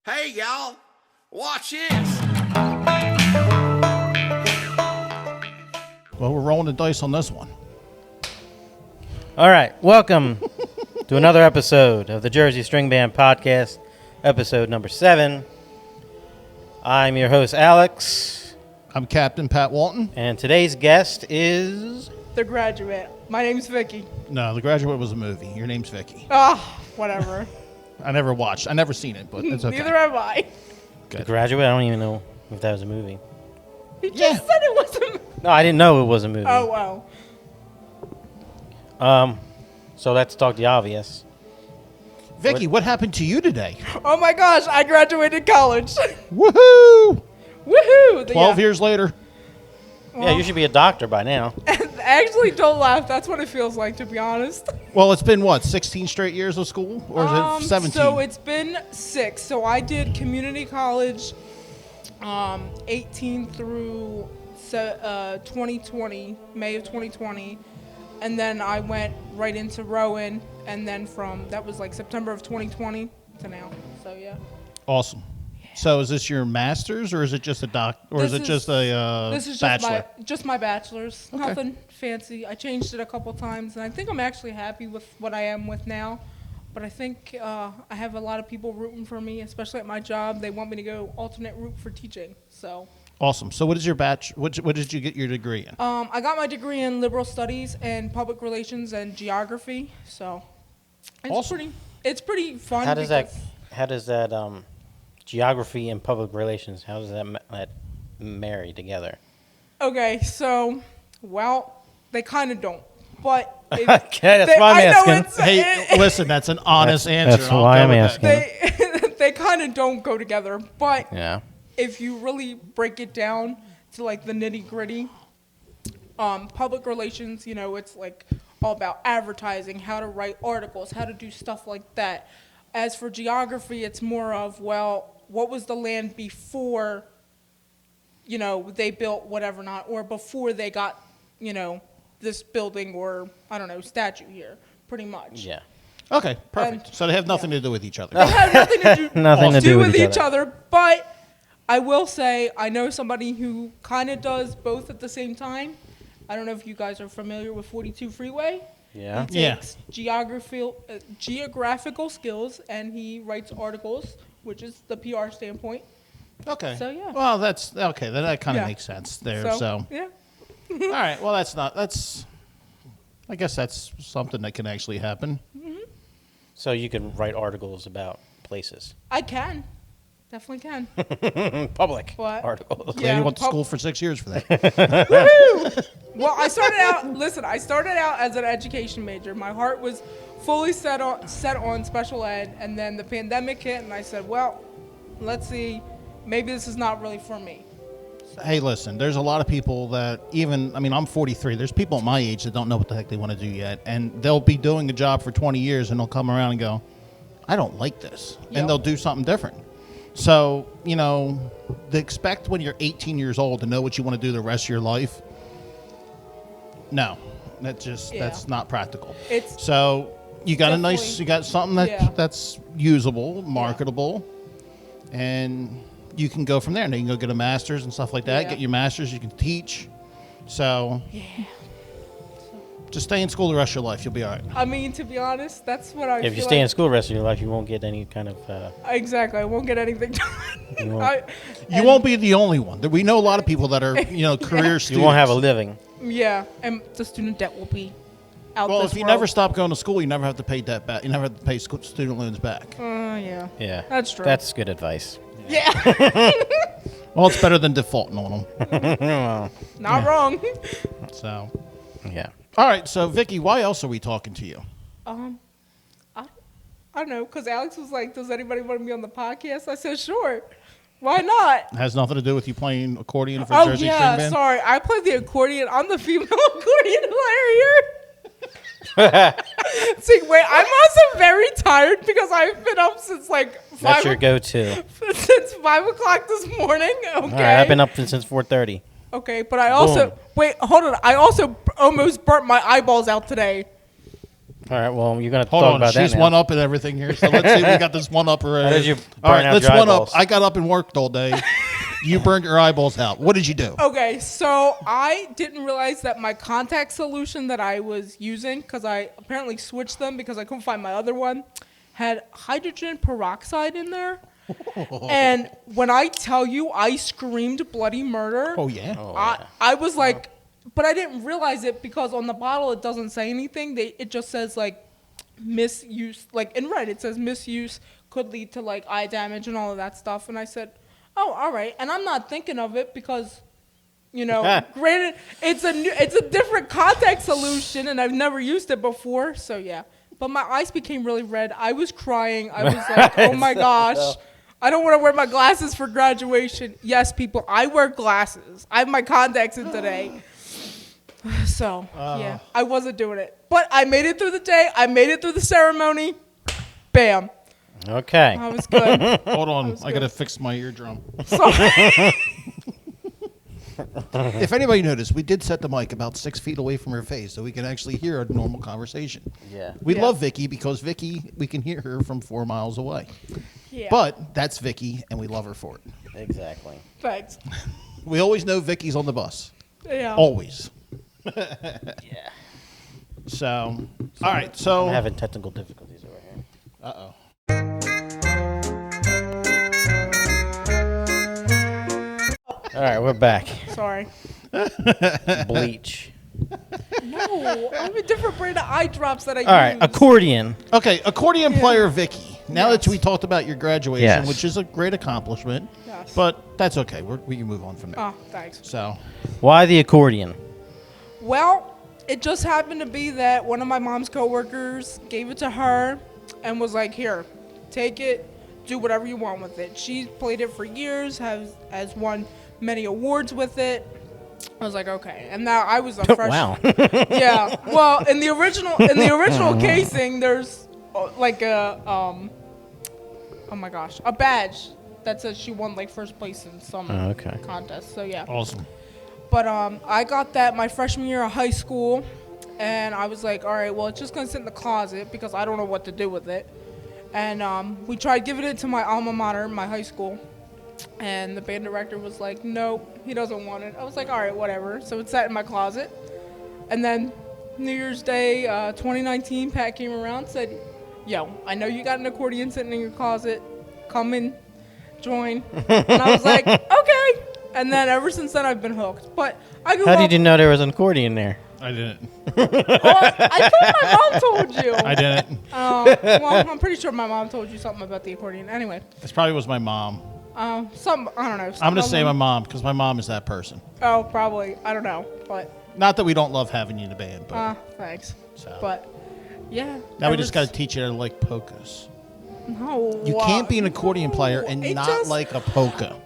Hey, y'all, watch this. Well, we're rolling the dice on this one. All right, welcome to another episode of the Jersey String Band Podcast, episode number 7. I'm your host, Alex. I'm Captain Pat Walton. And today's guest is... The Graduate. My name's Vicki. No, The Graduate was a movie. Your name's Vicki. Whatever. I never watched. I never seen it, but it's okay. Neither have I. The Graduate. I don't even know if that was a movie. You just said it wasn't. No, I didn't know it was a movie. Oh, wow. So let's talk the obvious. Vicki, what happened to you today? Oh, my gosh. I graduated college. Woohoo! Woohoo! 12 years later. Yeah, you should be a doctor by now. Actually, don't laugh. That's what it feels like, to be honest. Well, it's been, 16 straight years of school? Or is it 17? So it's been 6. So I did community college 18 through 2020, May of 2020. And then I went right into Rowan. And then that was like September of 2020 to now. So, yeah. Awesome. So is this your master's, or is it just a This is bachelor? just my bachelor's. Okay. Nothing fancy. I changed it a couple times, and I think I'm actually happy with what I am with now. But I think I have a lot of people rooting for me, especially at my job. They want me to go alternate route for teaching. So Awesome. So what is your what did you get your degree in? I got my degree in liberal studies and public relations and geography. So it's Awesome. it's pretty fun. How does that geography and public relations, how does that marry together? Okay, so they kind of don't. But Okay, that's why I'm asking. Hey, listen, that's an honest answer. That's why I'm asking. They kind of don't go together. But Yeah. if you really break it down to like the nitty gritty, public relations, it's like all about advertising, how to write articles, how to do stuff like that. As for geography, it's more of, what was the land before, they built whatever not, or before they got, this building or, I don't know, statue here, pretty much. Yeah. Okay, perfect. So they have nothing to do with each other. They have nothing to do, Nothing to do with each other. But I will say, I know somebody who kind of does both at the same time. I don't know if you guys are familiar with 42 Freeway. Yeah. He takes geographical skills and he writes articles, which is the PR standpoint. Okay. So, yeah. Well, that's okay. That kind of Yeah. makes sense there. So, yeah. all right. Well, I guess that's something that can actually happen. So you can write articles about places. I can. Definitely can. Public What? articles. Yeah, you went to school for 6 years for that. Woohoo! Well, I started out as an education major. My heart was fully set on special ed, and then the pandemic hit, and I said, well, let's see, maybe this is not really for me. Hey, listen, there's a lot of people that I'm 43. There's people at my age that don't know what the heck they want to do yet, and they'll be doing a job for 20 years, and they'll come around and go, I don't like this, Yep. and they'll do something different. So, to expect when you're 18 years old to know what you want to do the rest of your life, no, that's not practical. So you got you got something that's usable, marketable, and you can go from there. And then you can go get a master's and stuff like that. Yeah. Get your master's, you can teach. So just stay in school the rest of your life. You'll be all right. I mean, to be honest, that's what I feel If you stay in school the rest of your life, you won't get any kind of... Exactly. I won't get anything done. You won't be the only one. We know a lot of people that are, career students. you won't have a living. Yeah, and the student debt will be out Well, this if you world. never stop going to school, you never have to pay debt back. You never have to pay student loans back. Yeah. Yeah. That's true. That's good advice. Yeah. Well, it's better than defaulting on them. Not wrong. So, Yeah. all right. So, Vicki, why else are we talking to you? I don't know, because Alex was like, does anybody want to be on the podcast? I said, sure. Why not? It has nothing to do with you playing accordion for Oh, Jersey yeah, String Band? sorry. I play the accordion. I'm the female accordion player here. See, wait, I'm also very tired because I've been up since like 5 That's your go-to. since 5 o'clock this morning. Okay. All right, I've been up since 4:30. Okay, but I also, wait, hold on. I also almost burnt my eyeballs out today. All right, well, you're going to Hold talk on, about that she's now. one up and everything here. So let's see. We got this one up. How did you All right, burn out let's your one eyeballs? up. I got up and worked all day. You burned your eyeballs out. What did you do? Okay, so I didn't realize that my contact solution that I was using, because I apparently switched them because I couldn't find my other one, had hydrogen peroxide in there. And when I tell you I screamed bloody murder, Oh yeah. I was like, but I didn't realize it because on the bottle it doesn't say anything. It just says like misuse, like in red it says misuse could lead to like eye damage and all of that stuff. And I said, oh, all right. And I'm not thinking of it because, you know, granted it's a different contact solution and I've never used it before. So yeah, but my eyes became really red. I was crying. I was like, oh my gosh. I don't want to wear my glasses for graduation. Yes, people, I wear glasses. I have my contacts in today. So, yeah, I wasn't doing it. But I made it through the day. I made it through the ceremony. Bam. Okay. I was good. Hold on. I got to fix my eardrum. So, If anybody noticed, we did set the mic about 6 feet away from her face so we can actually hear a normal conversation. Yeah. We Yeah. love Vicki because Vicki, we can hear her from 4 miles away. yeah. But that's Vicki, and we love her for it. Exactly. Thanks. We always know Vicki's on the bus. Yeah. Always. Yeah. So, all right. So, I'm having technical difficulties over here. uh-oh. All right, we're back. Sorry. Bleach. No, I have a different brand of eye drops that I use. All right, accordion. Okay, accordion player Vicki. Now that Yes. we talked about your graduation, Yes. which is a great accomplishment, Yes. but that's okay. We can move on from there. Oh, thanks. So, Why the accordion? Well, it just happened to be that one of my mom's coworkers gave it to her and was like, here, take it, do whatever you want with it. She's played it for years, has won many awards with it. I was like, okay. And now I was a fresh. Wow. Yeah. Well, in the original casing, there's like a a badge that says she won like first place in some okay. contest. So yeah. awesome. But I got that my freshman year of high school, and I was like, all right, well, it's just gonna sit in the closet because I don't know what to do with it. And we tried giving it to my alma mater, my high school, and the band director was like, nope, he doesn't want it. I was like, all right, whatever. So it sat in my closet. And then New Year's Day 2019, Pat came around, said, yo, I know you got an accordion sitting in your closet. Come and join. And I was like, okay. And then ever since then, I've been hooked. But I grew How up. did you know there was an accordion there? I didn't. I thought my mom told you. I didn't. Well, I'm pretty sure my mom told you something about the accordion. Anyway, This probably was my mom. I don't know. I'm going to say my mom because my mom is that person. Oh, probably. I don't know. But, Not that we don't love having you in the band, but thanks. so. But, yeah. now we ever just got to s- teach you to like polkas. No. You can't be an accordion player and It not just- like a polka.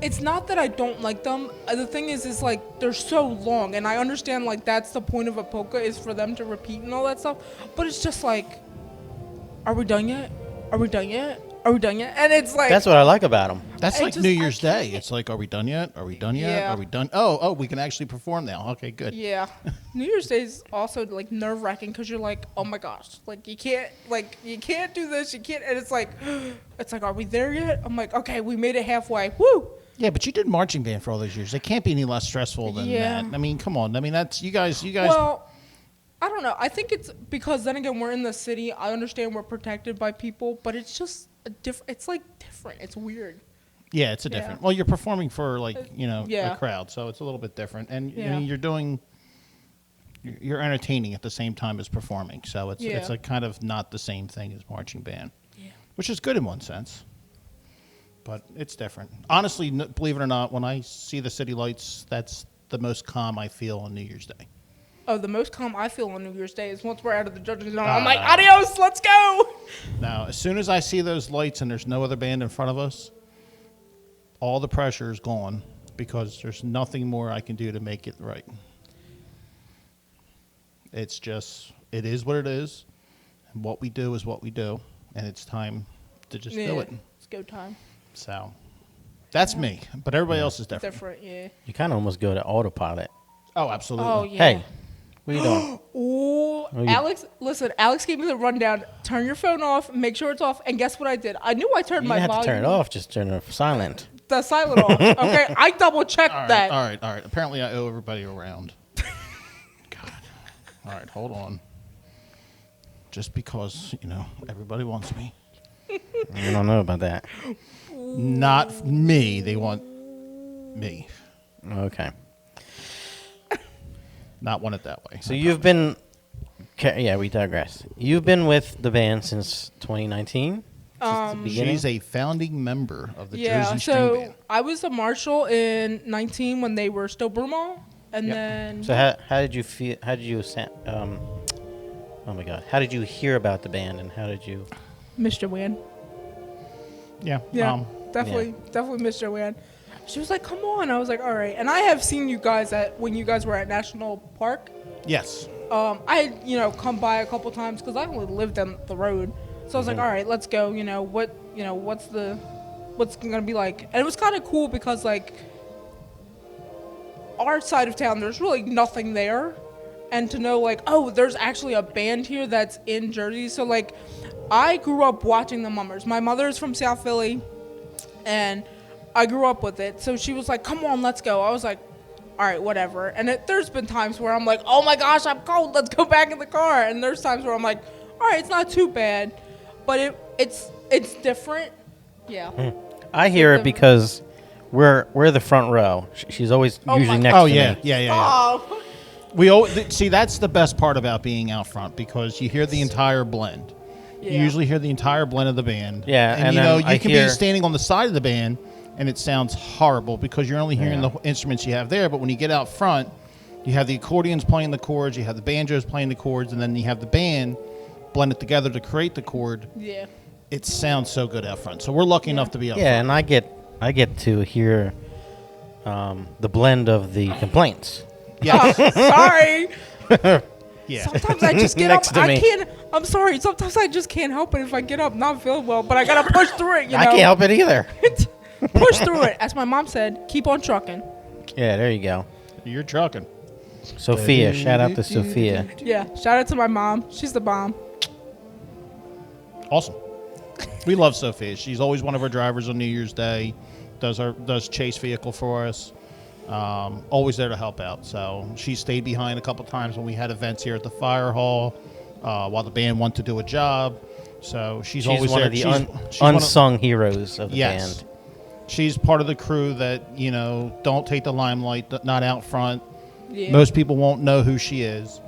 It's not that I don't like them. The thing is like they're so long, and I understand like that's the point of a polka is for them to repeat and all that stuff. But it's just like, are we done yet? Are we done yet? Are we done yet? And it's like That's what I like about them. That's I like just- New I Year's Day. can't- It's like, are we done yet? Are we done yet? Yeah. Are we done? Oh, we can actually perform now. Okay, good. yeah. New Year's Day is also like nerve wracking because you're like, oh my gosh, like you can't do this, you can't, and it's like, are we there yet? I'm like, okay, we made it halfway. Woo! Yeah, but you did marching band for all those years. It can't be any less stressful than Yeah. that. I mean, come on. I mean, that's you guys. Well, I don't know. I think it's because then again we're in the city. I understand we're protected by people, but it's just a different. It's like different. It's weird. Yeah, it's a different. Well, you're performing for like yeah. a crowd, so it's a little bit different. And I Yeah. mean, you're entertaining at the same time as performing, so it's Yeah. a kind of not the same thing as marching band, Yeah. which is good in one sense. But it's different. Honestly, believe it or not, when I see the city lights, that's the most calm I feel on New Year's Day. Oh, the most calm I feel on New Year's Day is once we're out of the judging zone. I'm like, adios, let's go. Now, as soon as I see those lights and there's no other band in front of us, all the pressure is gone because there's nothing more I can do to make it right. It's just, it is what it is. And what we do is what we do. And it's time to just do it. It's go time. So, that's me. But everybody else is different. Different, yeah. You kind of almost go to autopilot. Oh, absolutely. Oh yeah. Hey, What are you doing? Ooh, you- Alex, listen, Alex gave me the rundown. Turn your phone off, make sure it's off, and guess what I did? I knew I turned You my didn't have volume. to turn it off. Just turn it silent. The silent off. Okay, I double checked All right, that. all right. Apparently, I owe everybody a round. God. All right, hold on. Just because, everybody wants me. I don't know about that. Not me. They want me. Okay. Not want it that way. So you've been... Yeah, we digress. You've been with the band since 2019? Since the beginning? She's a founding member of the Yeah, Jersey String so Band. I was a marshal in 19 when they were still Broomall, and Yep. then So how did you feel? How did you oh my God! How did you hear about the band, and how did you? Miss Joanne. Yeah. Yeah, definitely Miss Joanne. She was like, "Come on!" I was like, "All right." And I have seen you guys when you guys were at National Park. Yes. I had come by a couple times because I only lived down the road, so I was like, "All right, let's go." What's gonna be like? And it was kind of cool because like our side of town, there's really nothing there, and to know like, oh, there's actually a band here that's in Jersey. So like, I grew up watching the Mummers. My mother's from South Philly, and I grew up with it. So she was like, "Come on, let's go." I was like, all right, whatever. And there's been times where I'm like, oh my gosh, I'm cold. Let's go back in the car. And there's times where I'm like, all right, it's not too bad, but it's different. Yeah. I hear it because we're the front row. She's always Oh usually my next Oh, to yeah. me. Yeah. Oh. See, that's the best part about being out front because you hear the entire blend. Yeah. You usually hear the entire blend of the band. Yeah, and you then you I can hear- be standing on the side of the band, and it sounds horrible because you're only hearing the instruments you have there. But when you get out front, you have the accordions playing the chords, you have the banjos playing the chords, and then you have the band blended together to create the chord. Yeah. It sounds so good out front. So we're lucky enough to be out Yeah, front. and I get to hear the blend of the complaints. Yes. Sorry. Yeah. Sometimes I just get Next up. to I me. can't. I'm sorry. Sometimes I just can't help it if I get up not feeling well. But I gotta push through it. I can't help it either. Push through it. As my mom said, keep on trucking. Yeah, there you go. You're trucking. Sophia, shout out to Sophia. Yeah. Shout out to my mom. She's the bomb. Awesome. We love Sophia. She's always one of our drivers on New Year's Day. Does chase vehicle for us. Always there to help out. So she stayed behind a couple times when we had events here at the fire hall while the band went to do a job. So she's always one there. of the She's one of- unsung heroes of the Yes. band. She's part of the crew that don't take the limelight, not out front. Yeah. Most people won't know who she is.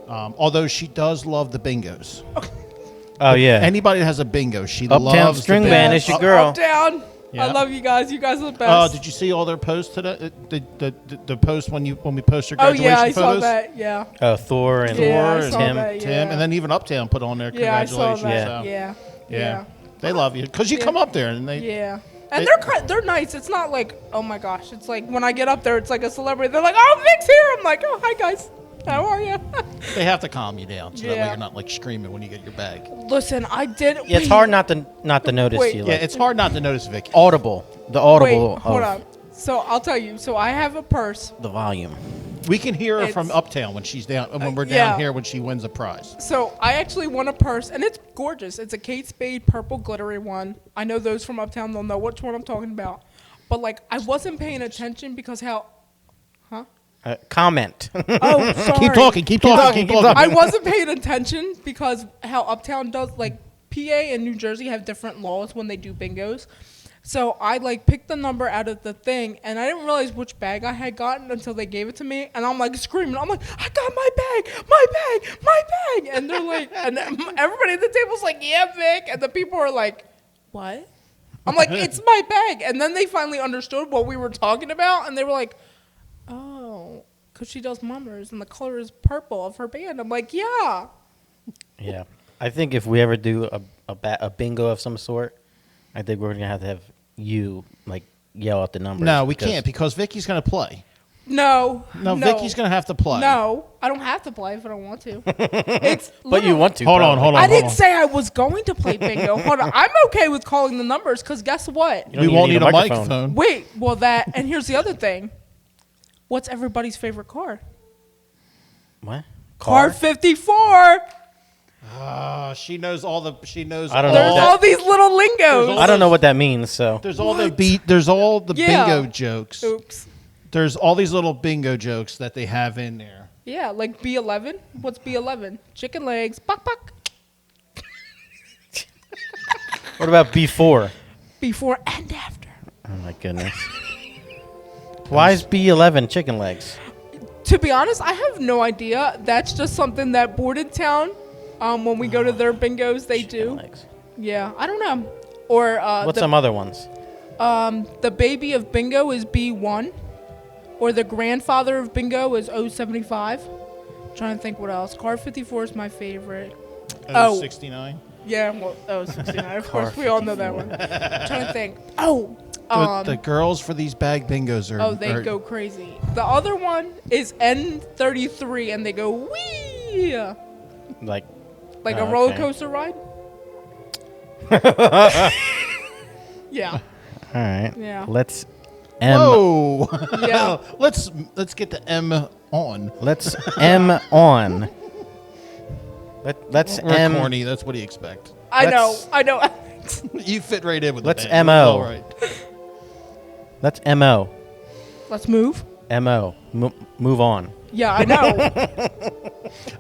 Although she does love the bingos. Oh yeah. Anybody that has a bingo, she Uptown loves String the Band bingo. is your girl. Up, down. Yeah. I love you guys. You guys are the best. Did you see all their posts today? The post when we post their Oh graduation yeah, I photos? saw that. Yeah. Thor and Yeah, I Thor saw Tim. that, Tim, yeah. and then even Uptown put on their Yeah, I saw congratulations. that. So, Yeah. yeah. They love you because you come up there and they. Yeah. And They- they're nice. It's not like, oh my gosh. It's like when I get up there, it's like a celebrity. They're like, oh, Vic's here. I'm like, oh, hi guys. How are you? They have to calm you down so that way Yeah. you're not like screaming when you get your bag. Listen, I did. Yeah, it's hard not to notice Wait. you. Yeah, Like, it's hard not to notice Vicky. audible. The Wait, audible hold of on. So I'll tell you. So I have a purse. the volume. We can hear her from It's- Uptown when she's down when we're yeah. down here when she wins a prize. So I actually won a purse, and it's gorgeous. It's a Kate Spade purple glittery one. I know those from Uptown. They'll know which one I'm talking about. But like, I wasn't paying attention because how. Huh? Comment. Oh, sorry. Keep talking. Keep talking. Keep talking. I wasn't paying attention because how Uptown does, like, PA and New Jersey have different laws when they do bingos. So I like picked the number out of the thing, and I didn't realize which bag I had gotten until they gave it to me, and I'm like screaming. I'm like, I got my bag, my bag, my bag, and they're like, and everybody at the table's like, yeah, Vic, and the people are like, what? I'm like, it's my bag, and then they finally understood what we were talking about, and they were like, oh, because she does mummers, and the color is purple of her band. I'm like, yeah. Yeah, I think if we ever do a bingo of some sort, I think we're gonna have you like yell out the numbers. No, we can't because Vicky's going to play. No. No, Vicky's going to have to play. No, I don't have to play if I don't want to. It's But you want to. Hold on, probably. hold on. I didn't say I was going to play bingo. Hold on. I'm okay with calling the numbers because guess what? You don't We even won't need need a a microphone. microphone. Wait, well that, and here's the other thing. What's everybody's favorite car? What? Car 54. She knows all the. She knows. I don't know There's what all these little lingos. I don't know what that means. So There's all the beat. There's all the Yeah. bingo jokes. Oops. There's all these little bingo jokes that they have in there. Yeah, like B11. What's B11? Chicken legs. Buck, buck. what about B4? Before and after. Oh my goodness. Why is B11 chicken legs? To be honest, I have no idea. That's just something that Bordentown, when we go to their bingos, they Chicken do. legs. Yeah, I don't know. Or What's some other ones? the baby of bingo is B1, or the grandfather of bingo is 075. Trying to think what else. Car 54 is my favorite. Oh. 69. Yeah, well, 69. Of Car course, we all know that one. Trying to think. Oh, The girls for these bag bingos are. they go crazy. The other one is N33, and they go wee, Like like Oh, a roller okay. coaster ride. Yeah, all right. Yeah. Let's M. Whoa. yeah. let's get the M on. Let's M on. Let's We're M. corny. That's what do you expect? I know. Let's- You fit right in with Let's the band. MO. All right. Let's MO. Let's move. MO. Move on. Yeah, I know.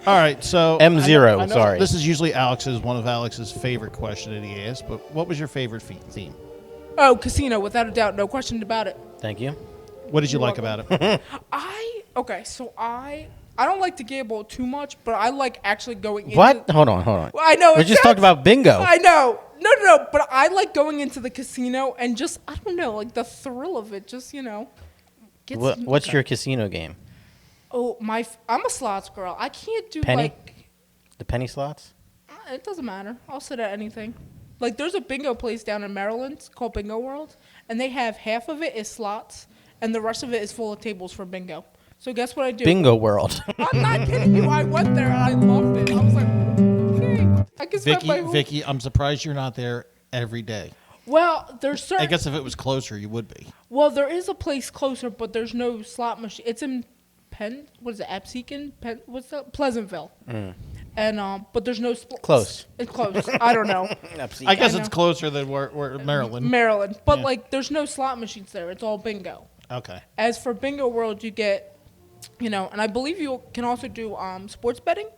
All right. So M0, I know sorry. This is usually one of Alex's favorite question that he asks. But what was your favorite theme? Oh, casino, without a doubt, no question about it. Thank you. What did you You're like welcome. about it? I don't like to gamble too much, but I like actually going into What? Hold on. Well, I know. We it just talked sounds- about bingo. I know. No. But I like going into the casino and just, I don't know, like the thrill of it. Just, gets What's your casino game? Oh, I'm a slots girl. I can't do Penny? like. The penny slots? It doesn't matter. I'll sit at anything. Like there's a bingo place down in Maryland called Bingo World, and they have half of it is slots, and the rest of it is full of tables for bingo. So guess what I do? Bingo World. I'm not kidding you. I went there and I loved it. I was like, okay, I can spend my whole. Vicky, I'm surprised you're not there every day. Well, there's certain. I guess if it was closer, you would be. Well, there is a place closer, but there's no slot machine. It's in what is it? Absecon? What's that? Pleasantville. And but there's no Close. It's close. I don't know. I guess know. it's closer than where Maryland. Maryland, but Yeah. like there's no slot machines there. It's all bingo. Okay. As for Bingo World, you get, and I believe you can also do sports betting.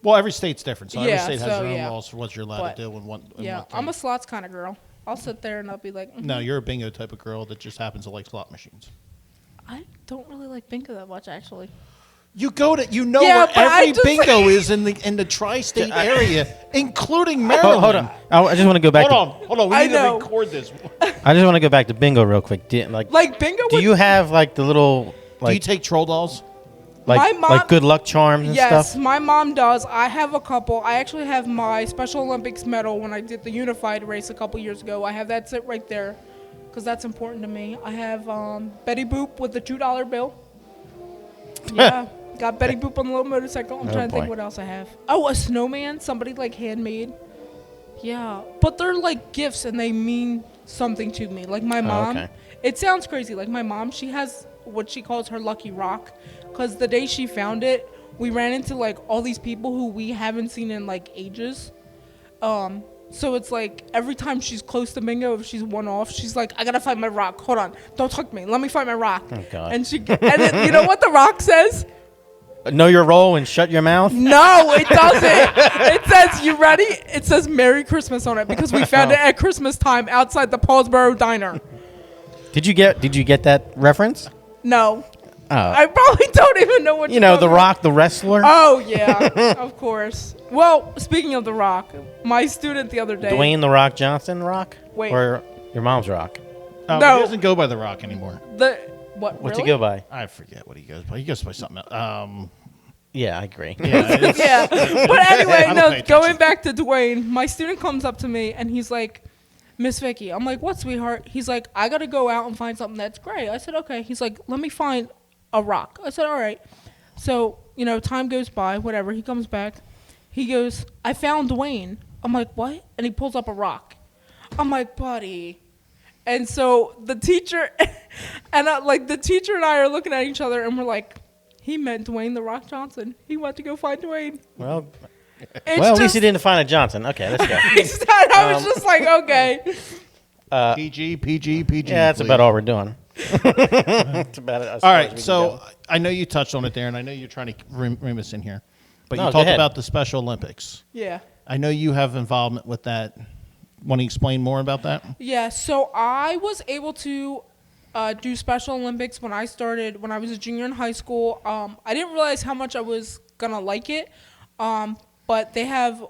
Well, every state's different, so every Yeah, state has so, their own yeah. laws for what you're allowed But, to do and what. And Yeah, what I'm a thing. slots kind of girl. I'll sit there and I'll be like, No, you're a bingo type of girl that just happens to like slot machines. I don't really like bingo that much actually. You go to Yeah, where but I every just- bingo is in the tri-state area, including Maryland. Hold on. I just want to go back. Hold on. We I need know. to record this. I just want to go back to bingo real quick. Like bingo. Do with- you have like the little Do you take troll dolls? like My mom- like good luck charms and Yes, stuff? my mom does. I have a couple. I actually have my Special Olympics medal when I did the unified race a couple years ago. I have that sit right there because that's important to me. I have Betty Boop with the $2 bill. Yeah, got Betty Boop on the little motorcycle. I'm Oh, trying to think boy. what else I have. Oh, a snowman. Somebody like handmade. Yeah, but they're like gifts and they mean something to me. Like my mom. okay. It sounds crazy. Like my mom, she has what she calls her lucky rock. Because the day she found it, we ran into like all these people who we haven't seen in like ages. So it's like every time she's close to bingo, if she's one off, she's like, I gotta find my rock. Hold on, don't touch me. Let me find my rock. Oh, God. And then, you know what the rock says? Know your role and shut your mouth. No, it doesn't. It says, you ready? It says Merry Christmas on it because we found it at Christmas time outside the Paulsboro Diner. Did you get that reference? No, Oh. I probably don't even know what You know, The talking about. Rock, the wrestler. Oh yeah, of course. Well, speaking of The Rock, my student the other day. Dwayne The Rock Johnson Rock? Wait. Or your mom's Rock? No. He doesn't go by the Rock anymore. What? What's really? he go by? I forget what he goes by. He goes by something else. Yeah, I agree. Yeah, it's- Yeah. But anyway, I don't no. pay Going attention. back to Dwayne, my student comes up to me and he's like, Miss Vicki. I'm like, what, sweetheart? He's like, I gotta go out and find something that's gray. I said, okay. He's like, let me find a rock. I said, all right. So, time goes by, whatever. He comes back. He goes, I found Dwayne. I'm like, what? And he pulls up a rock. I'm like, buddy. And so the teacher, the teacher and I are looking at each other and we're like, He meant Dwayne The Rock Johnson. He went to go find Dwayne. Well, It's at least he didn't find a Johnson. Okay, let's go. I was just like, okay. PG. Yeah, that's about all we're doing. That's about it. All right, so I know you touched on it there, and I know you're trying to ring us in here, but No, you go talked ahead. about the Special Olympics. Yeah. I know you have involvement with that. Want to explain more about that? Yeah, so I was able to do Special Olympics when I started, when I was a junior in high school. I didn't realize how much I was going to like it, but they have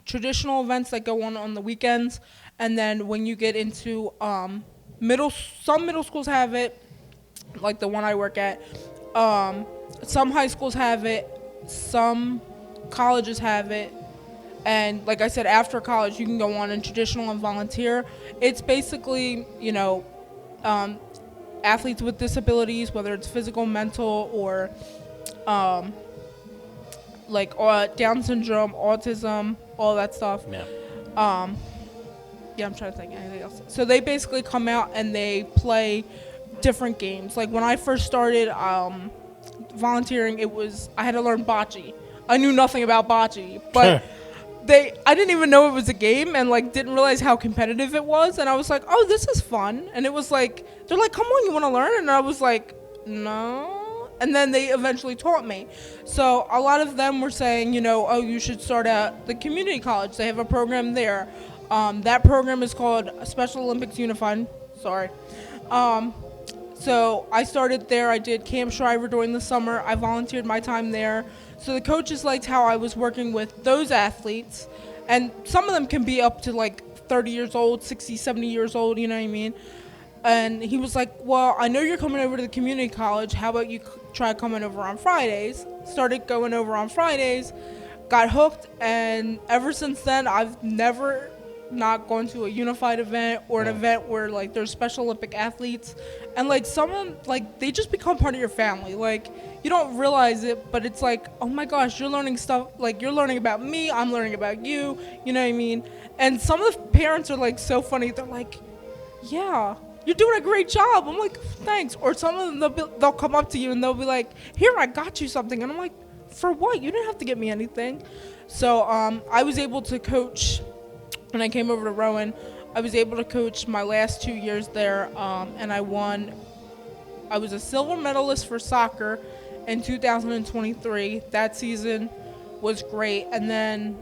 traditional events that go on the weekends, and then when you get into some middle schools have it, like the one I work at. Some high schools have it, some colleges have it. And like I said, after college, you can go on and traditional and volunteer. It's basically, athletes with disabilities, whether it's physical, mental, or Down syndrome, autism, all that stuff. Yeah. Yeah, I'm trying to think of anything else. So they basically come out and they play different games. Like when I first started volunteering, I had to learn bocce. I knew nothing about bocce, but I didn't even know it was a game, and didn't realize how competitive it was. And I was like, oh, this is fun. And it was like, they're like, come on, you want to learn? And I was like, no. And then they eventually taught me. So a lot of them were saying, oh, you should start at the community college. They have a program there. That program is called Special Olympics Unified. Sorry. So I started there. I did Camp Shriver during the summer. I volunteered my time there. So the coaches liked how I was working with those athletes. And some of them can be up to 30 years old, 60, 70 years old, you know what I mean? And he was like, well, I know you're coming over to the community college. How about you try coming over on Fridays? Started going over on Fridays, got hooked, and ever since then, I've never not gone to a unified event or an event where there's Special Olympic athletes, and some of them they just become part of your family. You don't realize it, but it's oh my gosh, you're learning stuff. You're learning about me, I'm learning about you. You know what I mean? And some of the parents are so funny. They're like, yeah, you're doing a great job. I'm like, thanks. Or some of them they'll come up to you and they'll be like, here, I got you something. And I'm like, for what? You didn't have to get me anything. So I was able to coach. When I came over to Rowan, I was able to coach my last 2 years there, and I won. I was a silver medalist for soccer in 2023. That season was great. And then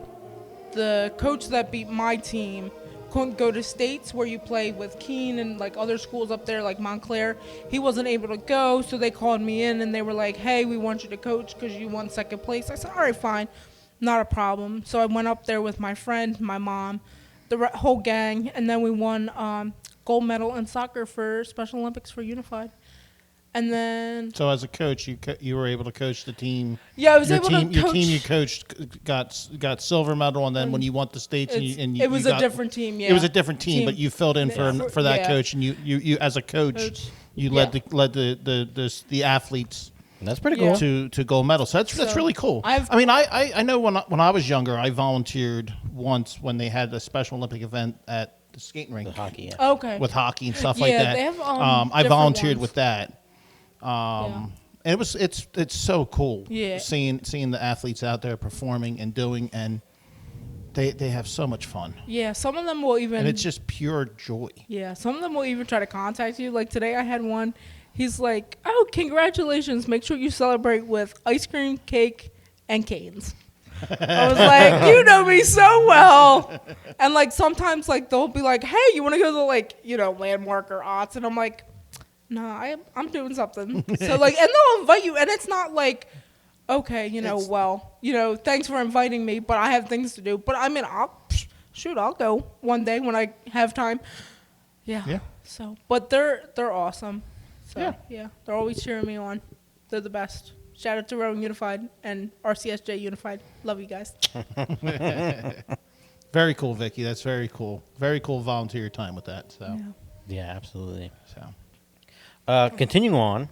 the coach that beat my team couldn't go to states where you play with Keene and other schools up there like Montclair. He wasn't able to go, so they called me in and they were like, hey, we want you to coach because you won second place. I said, all right, fine. Not a problem. So I went up there with my friend, my mom, the whole gang, and then we won gold medal in soccer for Special Olympics for Unified. And then, so as a coach, you were able to coach the team. Yeah, I was able to coach. Your team you coached got silver medal, and then when you won the states, it was a different team. Yeah, it was a different team, but you filled in for that coach, and you as a coach you led the athletes. That's pretty cool. To gold medal. So that's really cool. I know when I was younger, I volunteered once when they had a Special Olympic event at the skating rink. The hockey, yeah. Okay. With hockey and stuff like that. They have, I volunteered ones. with that. And it's so cool. Yeah. Seeing the athletes out there performing and doing, and they have so much fun. Yeah, some of them will even. And it's just pure joy. Yeah, some of them will even try to contact you. Like today, I had one. He's like, oh, congratulations. Make sure you celebrate with ice cream, cake, and canes. I was like, you know me so well. And sometimes they'll be like, hey, you want to go to Landmark or Otts? And I'm like, nah, I'm doing something. So and they'll invite you. And it's not okay, thanks for inviting me, but I have things to do. But I'll go one day when I have time. Yeah. So, but they're awesome. So, yeah, they're always cheering me on. They're the best. Shout out to Rowan Unified and RCSJ Unified. Love you guys. Very cool, Vicki. That's very cool. Very cool volunteer time with that. So Yeah, absolutely. So continuing on,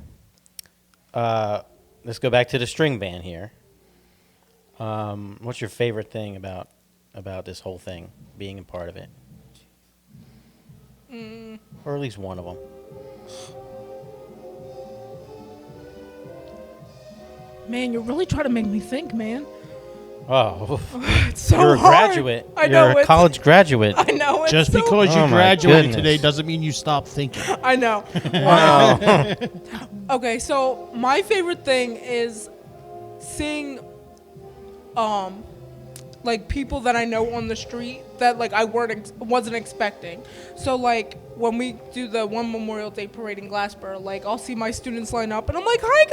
let's go back to the string band here. What's your favorite thing about this whole thing, being a part of it? Or at least one of them. Man, you're really trying to make me think, man. Oh, It's so you're a hard. graduate. I know. You're a college graduate. I know. It's Just so, because Oh you my graduated goodness. today doesn't mean you stop thinking. I know. Wow. Okay, so my favorite thing is seeing, like people that I know on the street that like I wasn't expecting. So like when we do the one Memorial Day parade in Glassboro, like I'll see my students line up and I'm like, "Hi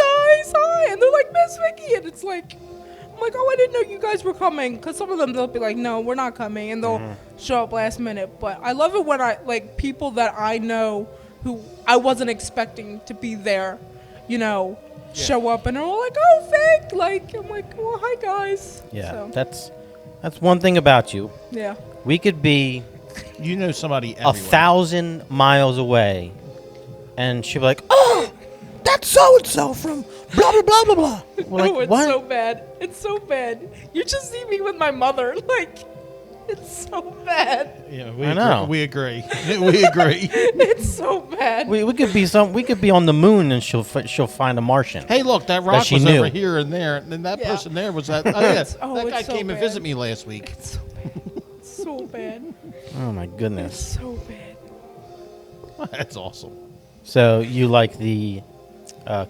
guys, hi," and they're like, "Miss Vicki," and it's like, I'm like, "Oh, I didn't know you guys were coming," because some of them they'll be like, "No, we're not coming," and they'll show up last minute. But I love it when I like people that I know who I wasn't expecting to be there, you know, show up and they're all like, "Oh, Vic," like I'm like, "Well, hi guys." Yeah, So, that's one thing about you. yeah. We could be You know somebody everywhere. 1,000 miles away, and she'd be like, "Oh, that's so and so from blah blah blah blah blah." We're No, like, it's "What?" so bad. It's so bad. You just see me with my mother, like it's so bad. Yeah, I know. We agree. We agree. It's so bad. We could be on the moon, and she'll find a Martian. Hey, look, that rock she was knew. over here and there, and that Yeah. person there was that. Oh, yeah, Oh, that it's guy so came and bad. visited me last week. It's so bad. It's so bad. Oh my It's goodness! so bad. That's awesome. So you like the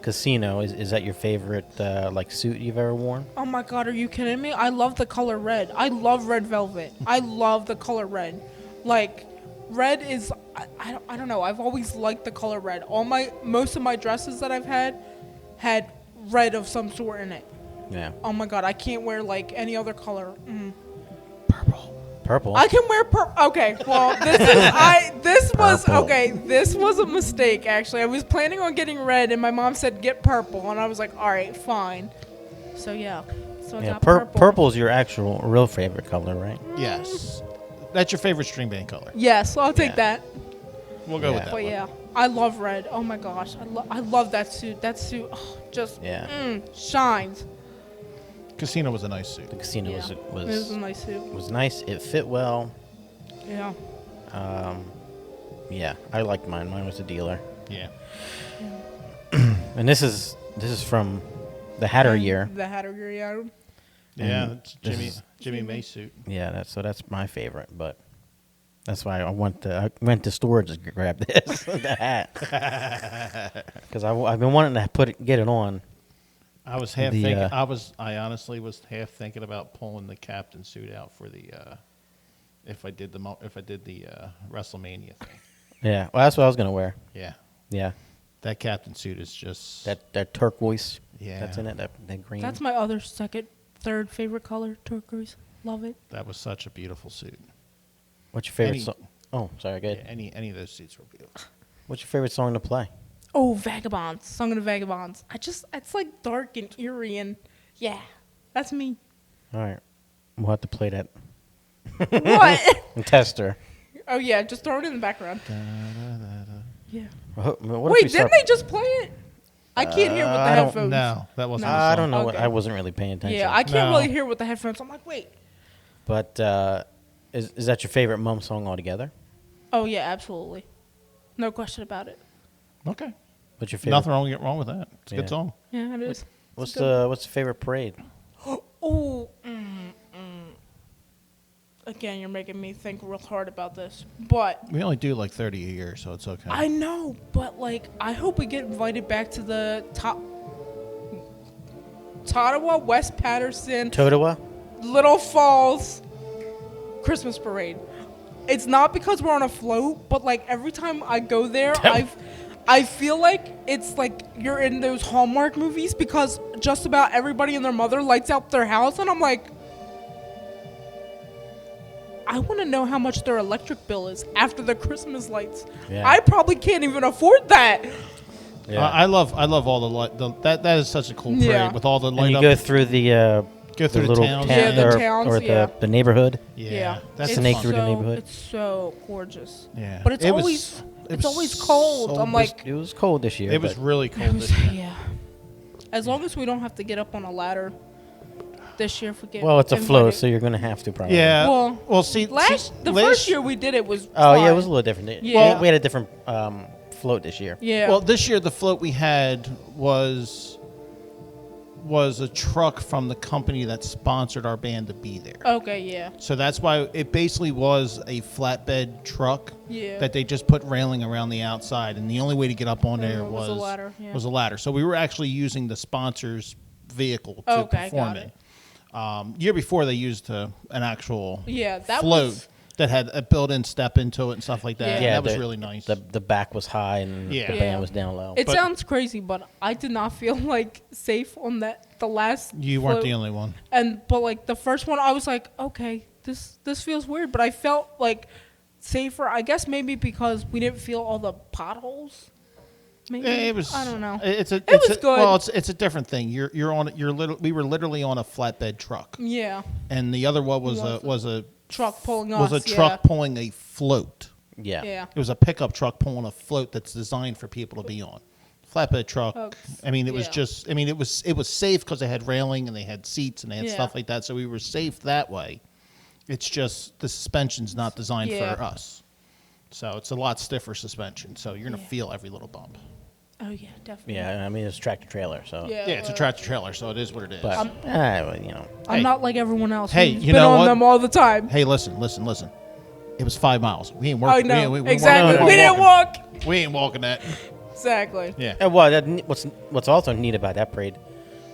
casino? Is that your favorite like suit you've ever worn? Oh my god, are you kidding me? I love the color red. I love red velvet. I love the color red. Like red is I don't know. I've always liked the color red. Most of my dresses that I've had red of some sort in it. Yeah, Oh my god, I can't wear like any other color. purple. I can wear purple. Okay, well, this was a mistake actually. I was planning on getting red and my mom said get purple and I was like, "All right, fine." So yeah. So I Yeah, got purple. purple's your actual real favorite color, right? Yes. That's your favorite string band color. Yes, I'll take Yeah. that. We'll go Yeah. with that But one. yeah, I love red. Oh my gosh, I love that suit. That suit just Yeah. shines. Casino was a nice suit. The casino Yeah. It was was a nice suit. was nice. It fit well. Yeah. Yeah, I liked mine. Mine was a dealer. Yeah. And this is from the Hatter year. The Hatter year, yeah. Yeah, And that's this Jimmy May suit. Yeah, that's my favorite, but that's why I went to storage to grab this the hat because I've been wanting to get it on. I was half The, thinking. I honestly was half thinking about pulling the captain suit out for the if I did the WrestleMania thing. Yeah, well, that's what I was gonna wear. Yeah, Yeah, that captain suit is just that turquoise. Yeah. That's in it. That green. That's my other third favorite color, turquoise. Love it. that was such a beautiful suit. What's your favorite Any- song? Oh, sorry. Go Yeah, ahead. any of those suits were beautiful. What's your favorite song to play? Oh, Vagabonds. Song of the Vagabonds. It's like dark and eerie and yeah, that's me. All right, we'll have to play that What? and test her. Oh yeah, just throw it in the background. Yeah. What if Wait, we didn't start- they just play it? I can't hear with the I don't- headphones. No, that wasn't. No. the I song. don't know. Okay. I wasn't really paying attention. Yeah, I can't No. really hear with the headphones. I'm like, wait. But is that your favorite Mum song altogether? Oh yeah, absolutely. No question about it. Okay, What's your favorite? nothing wrong with that. It's a Yeah. good song. Yeah, it is. What's It's good. the favorite parade? Oh, again, you're making me think real hard about this. But We only do like 30 a year, so it's okay. I know, but like, I hope we get invited back to the Tottawa, West Patterson, Totowa? Little Falls Christmas parade. It's not because we're on a float, but like every time I go there, I feel like it's like you're in those Hallmark movies because just about everybody and their mother lights out their house, and I'm like, I want to know how much their electric bill is after the Christmas lights. Yeah. I probably can't even afford that. Yeah. I love all the light. That is such a cool parade Yeah. with all the and light you up. go through the Go through the little towns. Yeah, the or, towns, or yeah. the neighborhood. Yeah, that's it's snake fun. through the neighborhood. It's so gorgeous. Yeah, But it's It was- always it it's was always cold. so I'm like, It was cold this year. It was but really cold this year. yeah. As long as we don't have to get up on a ladder this year, forget. well, it's a float, so you're gonna have to probably. Yeah. Well, see, the first year we did it was. Oh yeah, fine. it was a little different. Yeah. We had a different float this year. Yeah. Well, this year the float we had was was a truck from the company that sponsored our band to be there. Okay, yeah. So that's why it basically was a flatbed truck Yeah. that they just put railing around the outside, and the only way to get up on there was a ladder, yeah. was a ladder. So we were actually using the sponsor's vehicle to Okay, perform got it. Year before, they used an actual that float was- that had a built-in step into it and stuff like that. Yeah. That was really nice. The back was high and Yeah. the Yeah. band was down low. It But- sounds crazy, but I did not feel like safe on the last. You weren't float. the only one. But like the first one, I was like, okay, this feels weird, but I felt like safer. I guess maybe because we didn't feel all the potholes. Maybe It was. I don't know. It was good. Well, it's a different thing. We were literally on a flatbed truck, Yeah, and the other one Was was a truck pulling was us. a truck pulling a float. yeah. Yeah. It was a pickup truck pulling a float that's designed for people to be on. Flatbed truck. Oh, I mean, it was yeah. just. I mean, it was safe because they had railing and they had seats and they had Yeah. stuff like that, so we were safe that way. It's just the suspension's not designed Yeah. for us, so it's a lot stiffer suspension. So you're gonna Yeah. feel every little bump. Oh yeah, definitely. Yeah, I mean, it's tractor trailer, so. Yeah, Yeah, it's a tractor trailer, so it is what it is. But, well, you know. I'm Hey. not like everyone else. Hey, who's you been know on what? them all the time. Hey, listen. It was 5 miles. We ain't I working. know We exactly. weren't We didn't walk. We ain't walking that. Exactly. Yeah. And what's also neat about that parade,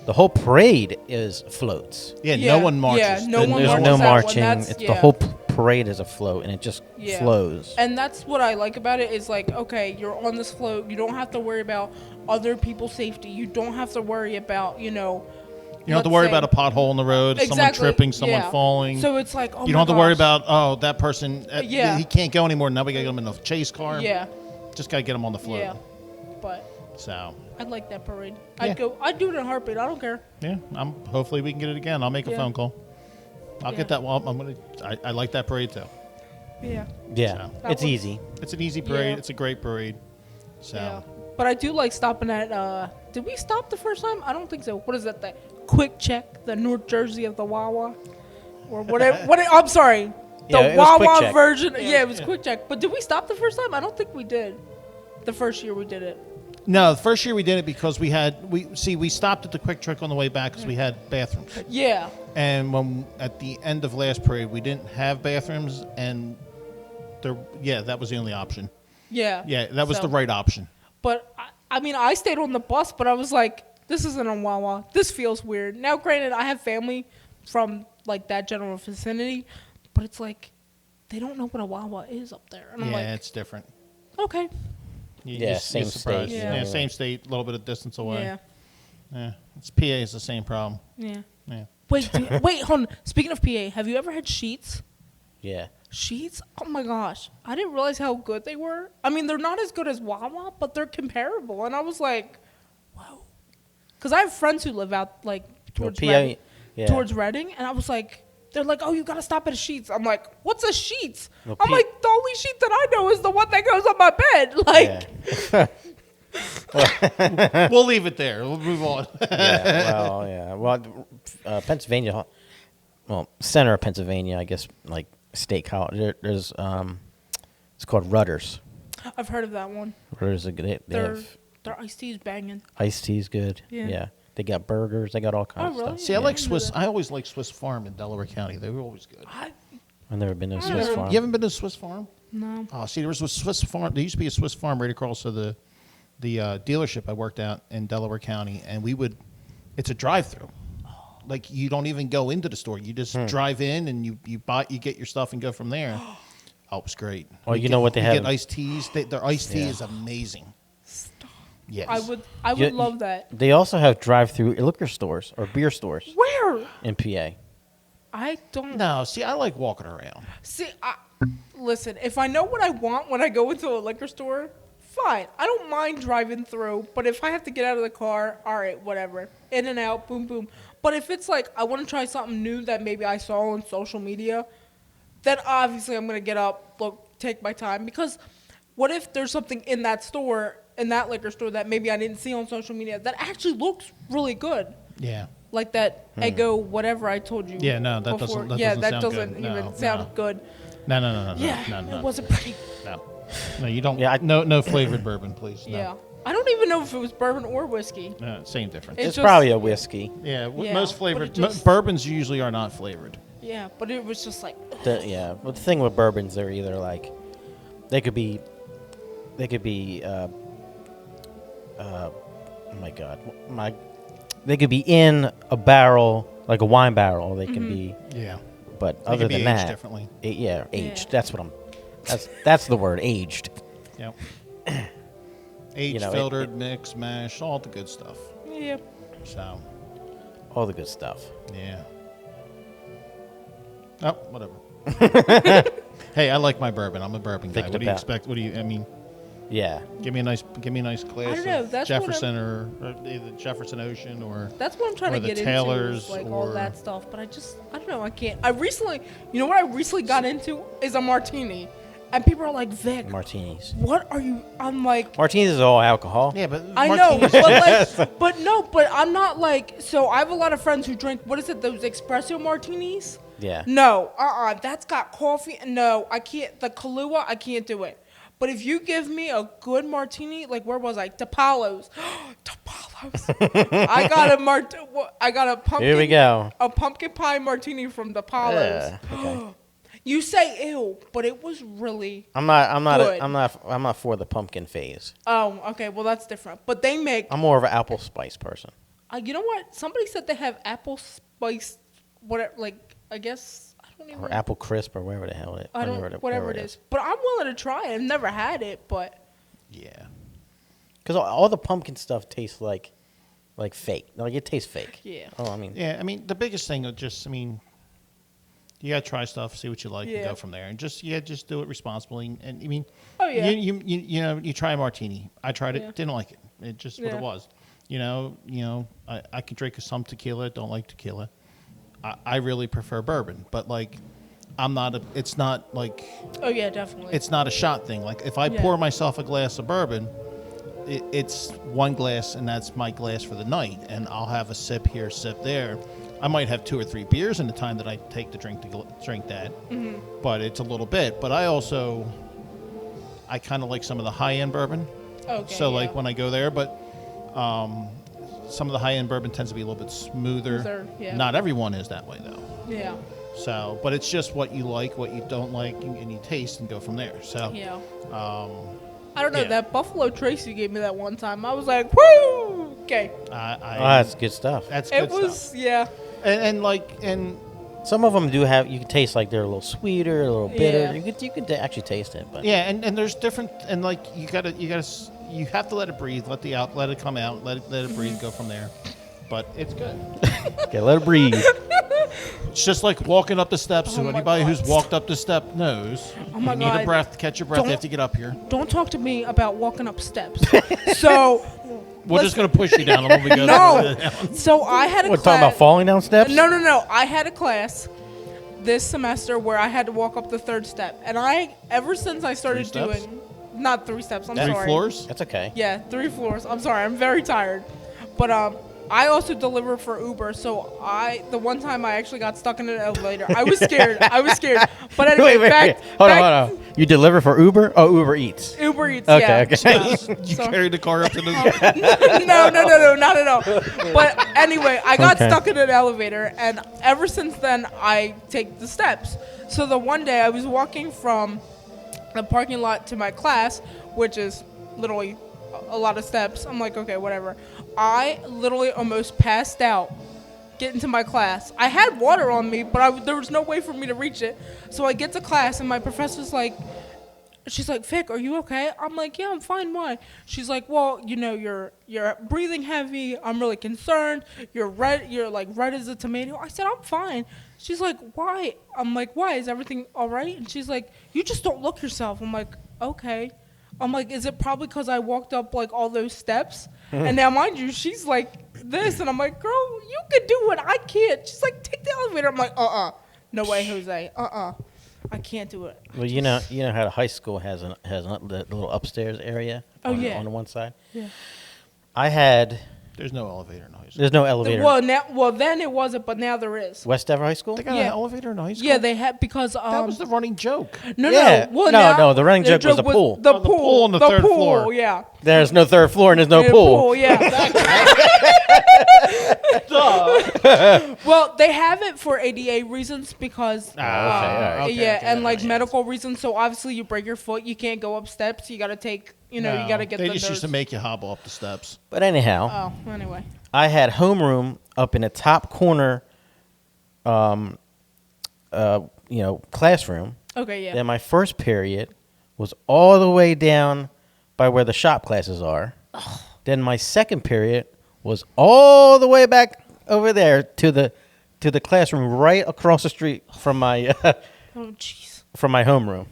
the whole parade is floats. Yeah. Yeah, No one marches. yeah, no one There's marches no that one. marching. That's- It's yeah. the whole parade is a float, and it just Yeah. flows. And that's what I like about it is like, okay, you're on this float. You don't have to worry about other people's safety. You don't have to worry about, You don't have to worry about a pothole in the road, someone Exactly, tripping, someone yeah. falling. So it's like, oh you my don't have to worry gosh. about that person. Yeah. He can't go anymore. Now we gotta get him in a chase car. Yeah, Just gotta get him on the float. yeah. But So I'd like that parade. Yeah. I'd do it in a heartbeat. I don't care. yeah, hopefully we can get it again. I'll make a Yeah. phone call. I'll Yeah. get that. Well, I like that parade too. Yeah. Yeah, So. That it's was- easy. It's an easy parade. Yeah. It's a great parade. So Yeah. But I do like stopping at. Did we stop the first time? I don't think so. What is that? The Quick Check, the North Jersey of the Wawa, or whatever. I'm sorry. The Yeah, it was Quick Wawa Check. version. Yeah, it was Quick Check. But did we stop the first time? I don't think we did. The first year we did it. no, the first year we did it because we stopped at the Quick Trip on the way back because we had bathrooms. Yeah. And when at the end of last parade, we didn't have bathrooms, and that was the only option. Yeah. Yeah, that was So- the right option. But I mean, I stayed on the bus, but I was like, this isn't a Wawa. This feels weird. Now, granted, I have family from like that general vicinity, but it's like they don't know what a Wawa is up there, and I'm Yeah, like, it's different. okay. Yeah, same surprised. state, Yeah. yeah. Same state, a little bit of distance away. Yeah. Yeah, it's PA is the same problem. Yeah. Yeah. Wait, hold on. Speaking of PA, have you ever had sheets? Yeah. Sheets? Oh my gosh. I didn't realize how good they were. I mean, they're not as good as Wawa, but they're comparable. And I was like, whoa. Because I have friends who live out, like, towards PA, Reading. yeah. Towards Reading. And I was like, they're like, oh, you got to stop at a Sheets. I'm like, what's a Sheets? Well, I'm like, the only sheet that I know is the one that goes on my bed. Like, We'll leave it there. We'll move on. Well, Pennsylvania, center of Pennsylvania, I guess, like State College. There's it's called Rutter's. I've heard of that one. Rutter's, they Their have iced tea's banging. iced tea's good. Yeah. Yeah. They got burgers. They got all kinds Oh, really? of stuff. See, I like Yeah. Swiss. I always like Swiss Farm in Delaware County. They were always good. I've never been to a Swiss never- Farm. You haven't been to Swiss Farm? No. Oh, see, there was a Swiss Farm. There used to be a Swiss Farm right across to the dealership I worked at in Delaware County, and it's a drive-through. Like you don't even go into the store. You just drive in and you get your stuff and go from there. Oh, it was great. Oh, you know what they we have? Get iced teas. Their iced tea Yeah. is amazing. Yes. I would You- love that. They also have drive-through liquor stores or beer stores Where? in PA. I don't No, see, I like walking around. see. Listen, if I know what I want when I go into a liquor store, fine. I don't mind driving through. But if I have to get out of the car, all right, whatever. In and out, boom, boom. But if it's like I want to try something new that maybe I saw on social media, then obviously I'm gonna get up, look, take my time. Because what if there's something in that store, in that liquor store, that maybe I didn't see on social media that actually looks really good? Yeah. Like that Eggo, whatever I told you. Yeah, no, that before. doesn't Yeah, sound that good. doesn't even No, sound no. good. No. Yeah, no. it wasn't pretty. No, you don't. Yeah, no flavored bourbon, please. No. Yeah, I don't even know if it was bourbon or whiskey. Same difference. It's It's just- probably a whiskey. Yeah, Yeah, most but flavored it just- bourbons usually are not flavored. Yeah, but it was just like, Yeah, but the thing with bourbons, they're either like, they could be, oh my God, they could be in a barrel, like a wine barrel. They can be, Yeah. but They other could be than aged that, differently. Yeah, aged. Yeah. That's what that's the word, aged. Yep. Aged, You know, filtered, mixed, mashed, all the good stuff. yeah. So, All the good stuff. yeah. Oh, whatever. Hey, I like my bourbon. I'm a bourbon guy. Think What do you about- expect? What do you? I mean, Yeah. give me a nice glass don't know, of that's what Jefferson or either Jefferson Ocean or That's what I'm trying or to the get Taylors into, is, like or- all that stuff. But I don't know. I can't. You know what I recently got into is a martini, and people are like, Vic, Martinis. what are you? I'm like, Martinis is all alcohol. yeah, but I know, martinis- but but I'm not like. So I have a lot of friends who drink. What is it? Those espresso martinis? Yeah. No, that's got coffee. No, I can't. The Kahlua, I can't do it. But if you give me a good martini, like where was I? DePaulo's. DePaulo's. I got a pumpkin. Here we go. A pumpkin pie martini from DePaulo's. Yeah. Okay. You say ew, but it was really. I'm not Good. I'm not for the pumpkin phase. Oh, okay. Well, that's different. But they make. I'm more of an apple spice person. You know what? Somebody said they have apple spice. Whatever. Like I guess I don't even. Or apple crisp or whatever the hell it I don't. Whatever it is. But I'm willing to try it. I've never had it, but. yeah. Because all the pumpkin stuff tastes like fake. Like it tastes fake. Yeah. Oh, I mean. Yeah, I mean the biggest thing is just, I mean, you gotta try stuff, see what you like, and Yeah. go from there, and just do it responsibly. And I mean, Oh, yeah. you know, you try a martini. I tried it, Yeah. didn't like it. It just what Yeah. it was. You know, I can drink some tequila, don't like tequila. I really prefer bourbon, but like, it's not like, Oh yeah, definitely. it's not a shot thing. Like if I Yeah. pour myself a glass of bourbon, it's one glass and that's my glass for the night, and I'll have a sip here, sip there. I might have 2 or 3 beers in the time that I take to drink that, but it's a little bit. But I kind of like some of the high end bourbon. Okay, So like yeah. when I go there, but some of the high end bourbon tends to be a little bit smoother. Smoother, yeah. Not everyone is that way though. Yeah. So, but it's just what you like, what you don't like, and you taste and go from there. So, Yeah. um, I don't know, yeah. that Buffalo Trace you gave me that one time. I was like, woo! Okay. Oh, that's good stuff. That's good It was, stuff. yeah. And Some of them do have. You can taste like they're a little sweeter, a little bitter. Yeah. You could actually taste it, but yeah, and there's different, and like you have to let it breathe, let it come out, let it breathe, go from there. But it's good. okay, let it breathe. It's just like walking up the steps. Oh So my anybody who's God. walked up the step knows. Oh my you need God. a breath, catch your breath. You have to Don't- get up here. Don't talk to me about walking up steps. So, We're just gonna push you down a little bit. no. So I had a What, class. talking about falling down steps? No. I had a class this semester where I had to walk up the 3rd step. And ever since I started 3 steps? doing, not 3 steps, I'm 3 sorry. floors. That's okay. Yeah, 3 floors. I'm sorry, I'm very tired. But I also deliver for Uber, so the one time I actually got stuck in an elevator. I was scared. But anyway, wait. Hold on. You deliver for Uber? Oh, Uber Eats. Uber Eats, Okay, yeah. okay. You So- carried the car up to the. no, not at all. But anyway, I got Okay. stuck in an elevator, and ever since then, I take the steps. So the one day I was walking from the parking lot to my class, which is literally a lot of steps. I'm like, okay, whatever. I literally almost passed out getting to my class. I had water on me, but there was no way for me to reach it. So I get to class, and my professor's like, she's like, Vic, are you okay? I'm like, yeah, I'm fine. Why? She's like, well, you know, you're breathing heavy. I'm really concerned. You're red. You're like red as a tomato. I said, I'm fine. She's like, why? I'm like, why? Is everything all right? And she's like, you just don't look yourself. I'm like, okay. I'm like, is it probably because I walked up like all those steps? And now, mind you, she's like this, and I'm like, girl, you could do it. I can't. She's like, take the elevator. I'm like, no way, Jose. I can't do it. Well, you know how the high school has the little upstairs area. Oh, on, yeah. on the one side. Yeah. I had There's no elevator in high school. There's no elevator. Well, then it wasn't, but now there is. West Ever High School? They got an elevator in high school? Yeah, they had because that was the running joke. Yeah. Well, No, the running joke was the pool. The Oh, the pool on the third floor. Yeah. There's no third floor and there's no Yeah, pool. Yeah. Well, they have it for ADA reasons because all right. and like medical reasons. So obviously, you break your foot, you can't go up steps. You got to take, you got to get. They the just used to nurse. make you hobble up the steps. But anyhow, Oh, anyway. I had homeroom up in the top corner, classroom. Okay, yeah. Then my first period was all the way down by where the shop classes are. Then my second period was all the way back over there to the classroom right across the street from my Oh, jeez. from my homeroom.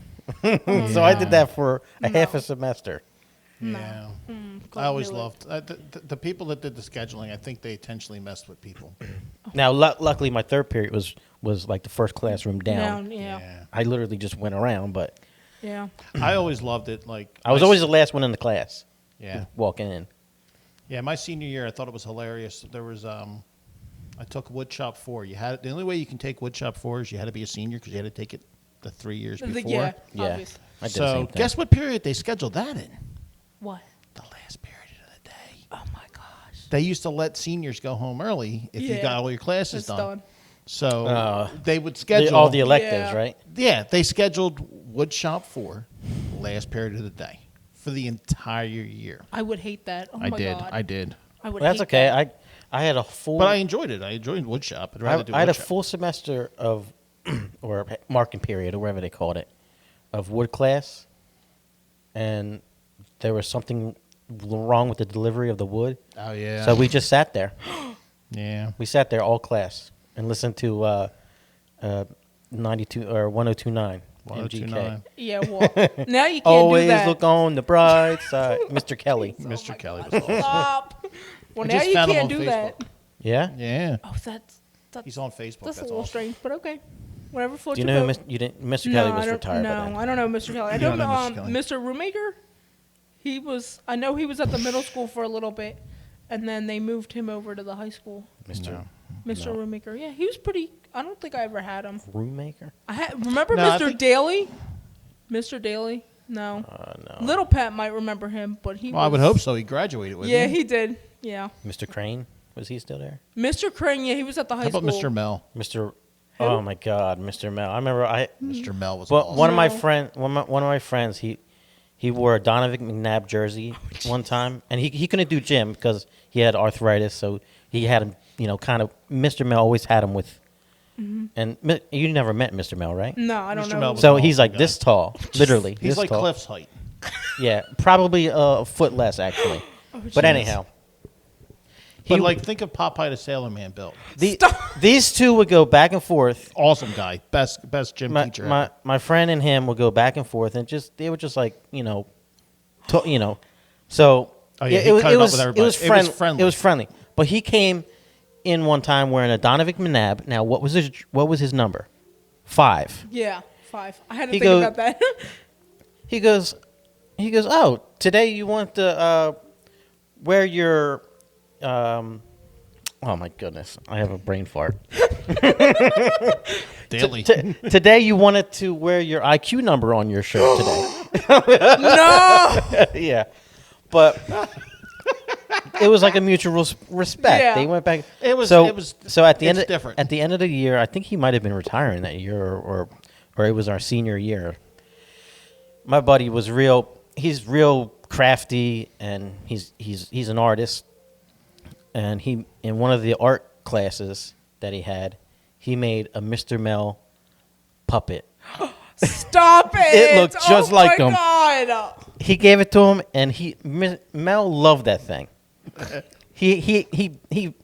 So I did that for a half a semester. Yeah. I always loved the people that did the scheduling. I think they intentionally messed with people. Now, luckily, my third period was like the first classroom down. Yeah. I literally just went around, but Yeah. I always loved it. Like I was always the last one in the class. Yeah. Walking in. Yeah, my senior year, I thought it was hilarious. There was, I took woodshop 4. The only way you can take woodshop 4 is you had to be a senior because you had to take it the 3 years before. Yeah. Yeah. Obvious. I did the So same thing. guess what period they scheduled that in? What? The last period of the day. Oh my gosh. They used to let seniors go home early if you Yeah. got all your classes It's done. done. So they would schedule all the electives, Yeah. right? Yeah, they scheduled woodshop 4 last period of the day for the entire year. I would hate that. Oh my god. I did. I would Well, that's hate okay. that. I had a full. But I enjoyed it. I enjoyed woodshop. I'd rather do I had a woodshop. full semester of, or marking period, or whatever they called it, of wood class, and there was something wrong with the delivery of the wood. Oh yeah. So we just sat there. Yeah. We sat there all class and listened to 92 or 1029 MGK. 1029. Yeah, well, now you can't Always do that. look on the bright side, Mr. Kelly. Mr. Kelly was awesome. Stop. Well, I now just you found him can't on do Facebook. that. Yeah. Yeah. Oh, that's He's on Facebook. that's That's a little awesome. strange, but okay. Whatever floats Do you your know who boat. Mr. Kelly was retired no, by then? I don't know Mr. Kelly. I You don't don't know know Mr. Kelly. Mr. Rootmaker. I know he was at the middle school for a little bit, and then they moved him over to the high school. Mr. No. Mr. No. Rootmaker. Yeah, he was pretty. I don't think I ever had him. Roommaker? Remember No, I Mr. think- Daly? Mr. Daly? No. No. Little Pat might remember him, but he. Well, I would was- hope so. He graduated with Yeah, you. he did. Yeah. Mr. Crane? Was he still there? Mr. Crane, yeah, he was at the high How school. about Mr. Mel? Mr. Oh my God, Mr. Mel. I remember Mr. Mel was well, awesome. one of my No. friends, he wore a Donovan McNabb jersey one time, and he couldn't do gym because he had arthritis, so he had him, kind of. Mr. Mel always had him with, and you never met Mr. Mel, right? No, I don't Mr. know. Mel was So an he's awesome like guy. this tall, literally. He's this like tall. Cliff's height. Yeah, probably a foot less actually. But anyhow, But like, think of Popeye the Sailor Man built. these two would go back and forth. Awesome guy. Best gym teacher. ever. My friend and him would go back and forth, and they would just like So Oh, yeah, it he was cut it up with everybody. it was friendly. friendly. It was friendly. But he came in one time wearing a Donovan McNabb. Now, what was his number? 5. Yeah, 5. I had to He think goes- about that. He goes. Oh, today you want to wear your. Oh my goodness! I have a brain fart. Daily. Today you wanted to wear your IQ number on your shirt today. No. Yeah, but it was like a mutual respect. Yeah. They went back. It was- so. it was- So at the it's end, different. at the end of the year, I think he might have been retiring that year, or it was our senior year. My buddy was real. He's real crafty, and he's an artist. And he, in one of the art classes that he had, he made a Mr. Mel puppet. Stop it. It looked just like him. Oh, my God. He gave it to him, and Mel loved that thing. He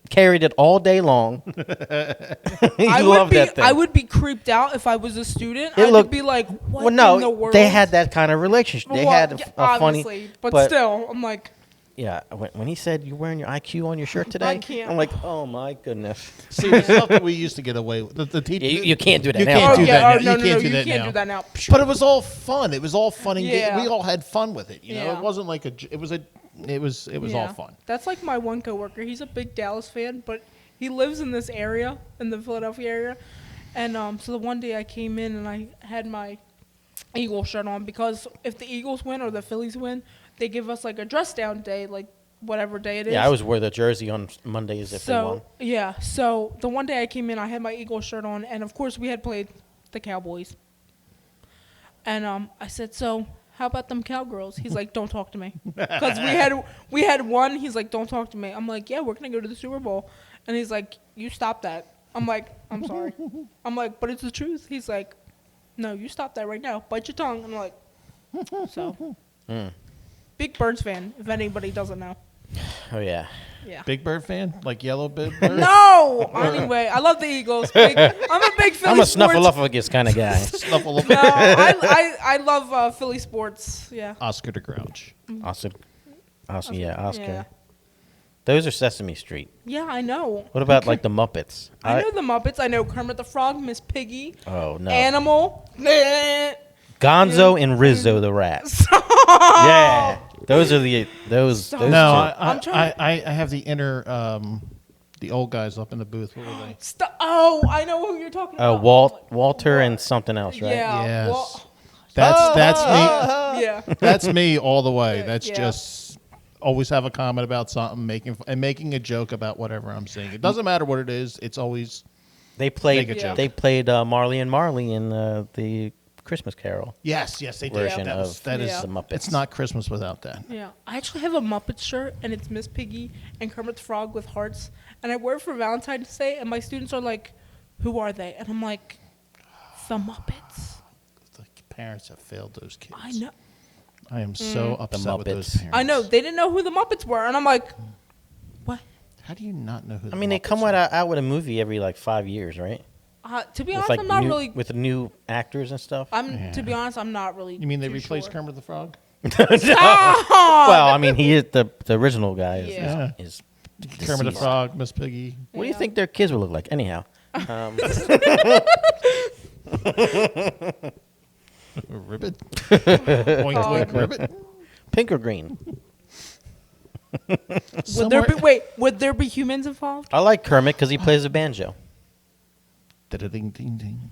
carried it all day long. He loved that thing. I would be creeped out if I was a student. It I'd looked- be like, what well, no, in the world? they had that kind of relationship. They Well, had yeah, a funny, obviously, but still, I'm like, yeah. When he said you're wearing your IQ on your shirt today, can't. I'm like, oh my goodness. See, the stuff that we used to get away with. The teacher, You can't do that You now. can't do that now. no, You no, can't no, do you that can't now. do that now. But it was all fun. It was all fun and Yeah. we all had fun with it. You know, Yeah. it wasn't like it was a it was all fun. That's like my one coworker. He's a big Dallas fan, but he lives in this area, in the Philadelphia area. And so the one day I came in and I had my Eagles shirt on because if the Eagles win or the Phillies win, they give us like a dress down day, like whatever day it is. Yeah, I always wear the jersey on Mondays if they won. Yeah, so the one day I came in, I had my Eagles shirt on, and of course we had played the Cowboys. And I said, so how about them Cowgirls? He's like, don't talk to me. Because we had won. He's like, don't talk to me. I'm like, yeah, we're going to go to the Super Bowl. And he's like, you stop that. I'm like, I'm sorry. I'm like, but it's the truth. He's like, no, you stop that right now. Bite your tongue. I'm like, so. Big Birds fan, if anybody doesn't know. Oh, yeah. Yeah. Big Bird fan? Like Yellow Big Bird? No! Anyway, I love the Eagles. I'm a big Philly I'm a sports. Snuffleupagus kind of guy. Snuffleupagus. No, I love Philly sports. Yeah. Oscar the Grouch. Oscar. Oscar. Yeah. Those are Sesame Street. Yeah, I know. What about like the Muppets? I know the Muppets. I know Kermit the Frog, Miss Piggy. Oh, no. Animal. Gonzo and Rizzo the Rat. Yeah. Those are those No, two. I have the inner, the old guys up in the booth. What were they? Oh, I know who you're talking about. Walter and something else, right? Yeah. Yes. That's me. Yeah. That's me all the way. That's Yeah. just always have a comment about something, making a joke about whatever I'm saying. It doesn't matter what it is. It's always They played. Make a joke. They played Marley and Marley in the Christmas Carol yes, they did. version That is Yeah. the Muppets. It's not Christmas without that. Yeah, I actually have a Muppet shirt, and it's Miss Piggy and Kermit the Frog with hearts, and I wear it for Valentine's Day, and my students are like, who are they? And I'm like, the Muppets. The parents have failed those kids. I know. I am so upset with those Muppets. parents. I know. They didn't know who the Muppets were, and I'm like, what? How do you not know who? I mean, they come out with a movie every like 5 years, right? To be With honest, like I'm not new, really. with new actors and stuff. To be honest, I'm not really. You mean they too replaced sure. Kermit the Frog? Stop! Well, I mean, he is the original guy. Yeah. Is Kermit the deceased. Frog, Miss Piggy. What do you think their kids would look like? Anyhow, Ribbit. Oink oink ribbit. pink or green? Would there be humans involved? I like Kermit because he plays the banjo. Ding ding ding.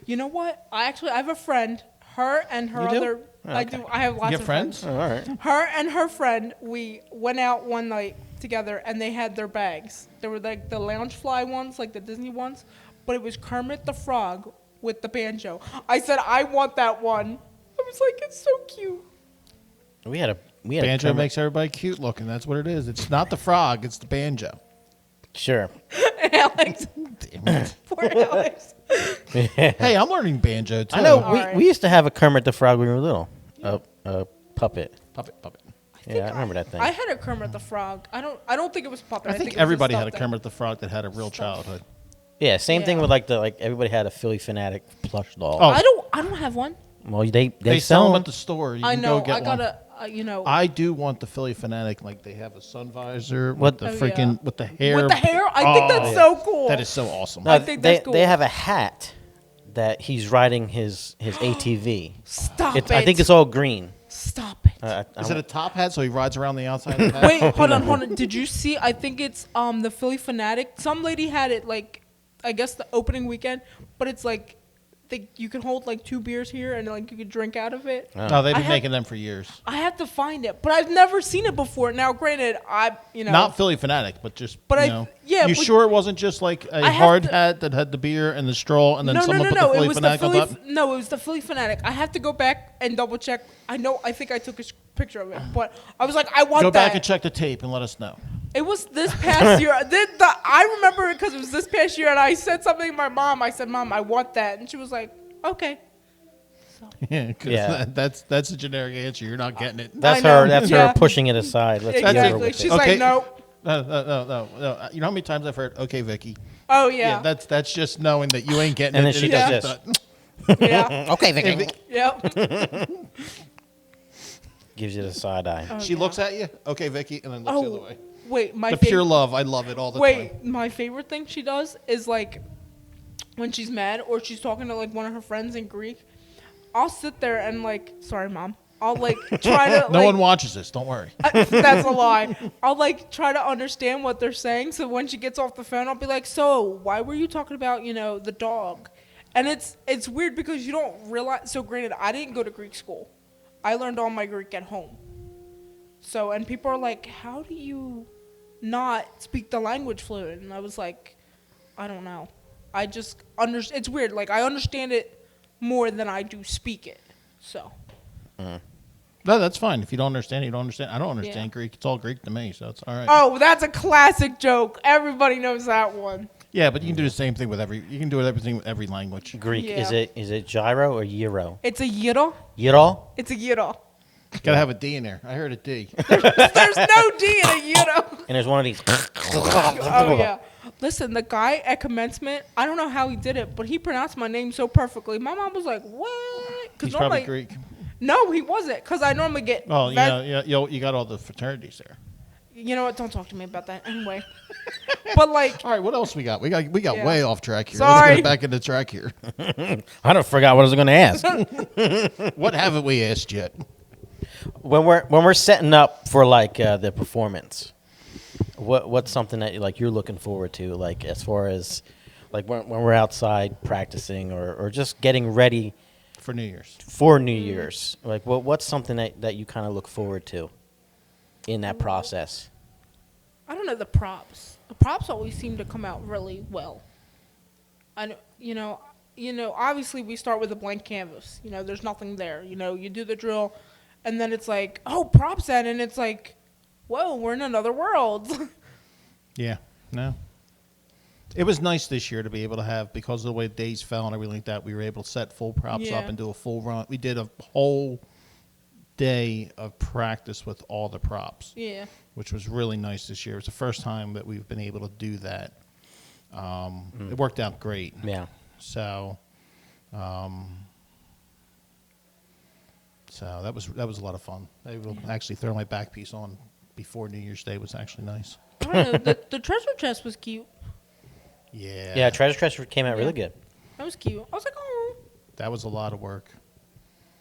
You know what? I have a friend. Her and her You do? other. Oh, I okay. do. I have lots You get of friends? Oh, all right. Her and her friend, we went out one night together, and they had their bags. They were like the Loungefly ones, like the Disney ones, but it was Kermit the Frog with the banjo. I said, I want that one. I was like, it's so cute. We had a Banjo Kermit. makes everybody cute looking. That's what it is. It's not the frog. It's the banjo. Sure. Alex, Damn it. poor Alex. Hey, I'm learning banjo too. I know. All We, right. we used to have a Kermit the Frog when we were little. A puppet. Puppet. Yeah, I remember that thing. I had a Kermit the Frog. I don't think it was puppet. I think it was everybody had a stuffed Kermit the Frog that had a real Stuff. childhood. Yeah, same thing Yeah. with like everybody had a Philly Fanatic plush doll. Oh. I don't have one. Well, they They sell them at the store. You I can know. go get I one. gotta. I do want the Philly Fanatic. Like they have a sun visor What- with the Oh, freaking yeah. with the hair. With the hair, I think that's so cool. That is so awesome. No, I think that's cool. They have a hat that he's riding his ATV. Stop it. I think it's all green. Stop it. Is it a top hat so he rides around the outside of the hat? Wait, hold on. Did you see? I think it's the Philly Fanatic. Some lady had it like, I guess the opening weekend, but it's like, you can hold like 2 beers here and like you could drink out of it. No, they've I been have- making them for years. I have to find it, but I've never seen it before. Now, granted, Not Philly Fanatic, but just But You but- sure it wasn't just like a I have hard to- hat that had the beer and the straw, and then no. someone put the Philly It was Fanatic on top? No, it was the Philly Fanatic. I have to go back and double check. I think I took a picture of it, but I was like, I want Go that. back and check the tape and let us know. It was this past year. I remember it because it was this past year, and I said something to my mom. I said, "Mom, I want that," and she was like, "Okay." Yeah, 'cause Yeah. that's a generic answer. You're not getting it. That's I know, her. That's yeah. her pushing it aside. Let's get over Exactly. with She's it. Okay. like, "No." No. You know how many times I've heard, "Okay, Vicky." Oh yeah. That's just knowing that you ain't getting And it. then she it does doesn't- Yeah. Okay, Vicky. Vicky- Yep. Gives you the side eye. Oh, She yeah. looks at you, "Okay, Vicky," and then looks the other way. Wait, my The pure favorite. love. I love it all the time. Wait, my favorite thing she does is like when she's mad or she's talking to like one of her friends in Greek. I'll sit there and like, sorry, Mom. I'll like try to. No like, one watches this. Don't worry. That's a lie. I'll like try to understand what they're saying. So when she gets off the phone, I'll be like, "So why were you talking about the dog?" And it's weird because you don't realize. So granted, I didn't go to Greek school. I learned all my Greek at home. So and people are like, "How do you not speak the language fluent?" And I was like, "I don't know. I just understand. It's weird. Like I understand it more than I do speak it." So. No, that's fine. If you don't understand, you don't understand. I don't understand Yeah. Greek. It's all Greek to me, so it's all right. Oh, that's a classic joke. Everybody knows that one. Yeah, but you can do the same thing with every. You can do everything with every language. Greek. Yeah. Is it gyro or euro? It's a gyro. Gyro? It's a gyro. Gotta have a D in there. I heard a D. There's no D in a gyro. And there's one of these. Oh, yeah. Listen, the guy at commencement, I don't know how he did it, but he pronounced my name so perfectly. My mom was like, what? He's probably Greek. No, he wasn't, because I normally get... Oh, yeah, you got all the fraternities there. You know what? Don't talk to me about that. Anyway. But, like... All right, what else we got? We got Yeah. way off track here. Sorry. Let's get back into track here. I don't forgot what I was going to ask. What haven't we asked yet? when we're setting up for like the performance, what's something that you're looking forward to, like as far as like when we're outside practicing or just getting ready For New Year's. for New Year's? Like what's something that you kind of look forward to in that process? I don't know, the props. The props always seem to come out really well. Obviously we start with a blank canvas. There's nothing there. You do the drill, and then it's like, oh, props in, and it's like, whoa, we're in another world. Yeah, no. It was nice this year to be able to have, because of the way days fell and everything like that, we were able to set full props Yeah. up and do a full run. We did a whole day of practice with all the props, Yeah. which was really nice this year. It was the first time that we've been able to do that. It worked out great. Yeah. So that was a lot of fun. I will actually throw my back piece on before New Year's Day was actually nice. I don't know. The treasure chest was cute. Yeah. Yeah, Treasure Chest came out really good. That was cute. I was like, oh. That was a lot of work.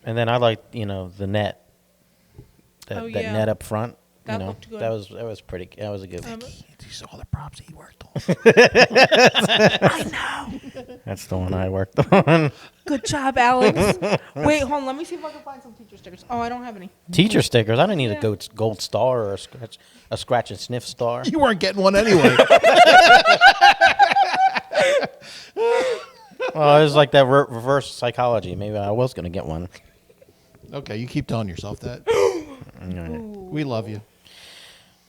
And then I liked, the net. That Oh, yeah. net up front. That looked good. That was pretty. That was a good. These are all the props he worked on. That's the one I worked on. Good job, Alex. Wait, hold on. Let me see if I can find some teacher stickers. Oh, I don't have any. Teacher stickers. I don't need Yeah. a gold star or a scratch and sniff star. You weren't getting one anyway. Well, it was like that reverse psychology. Maybe I was going to get one. Okay, you keep telling yourself that. We love you.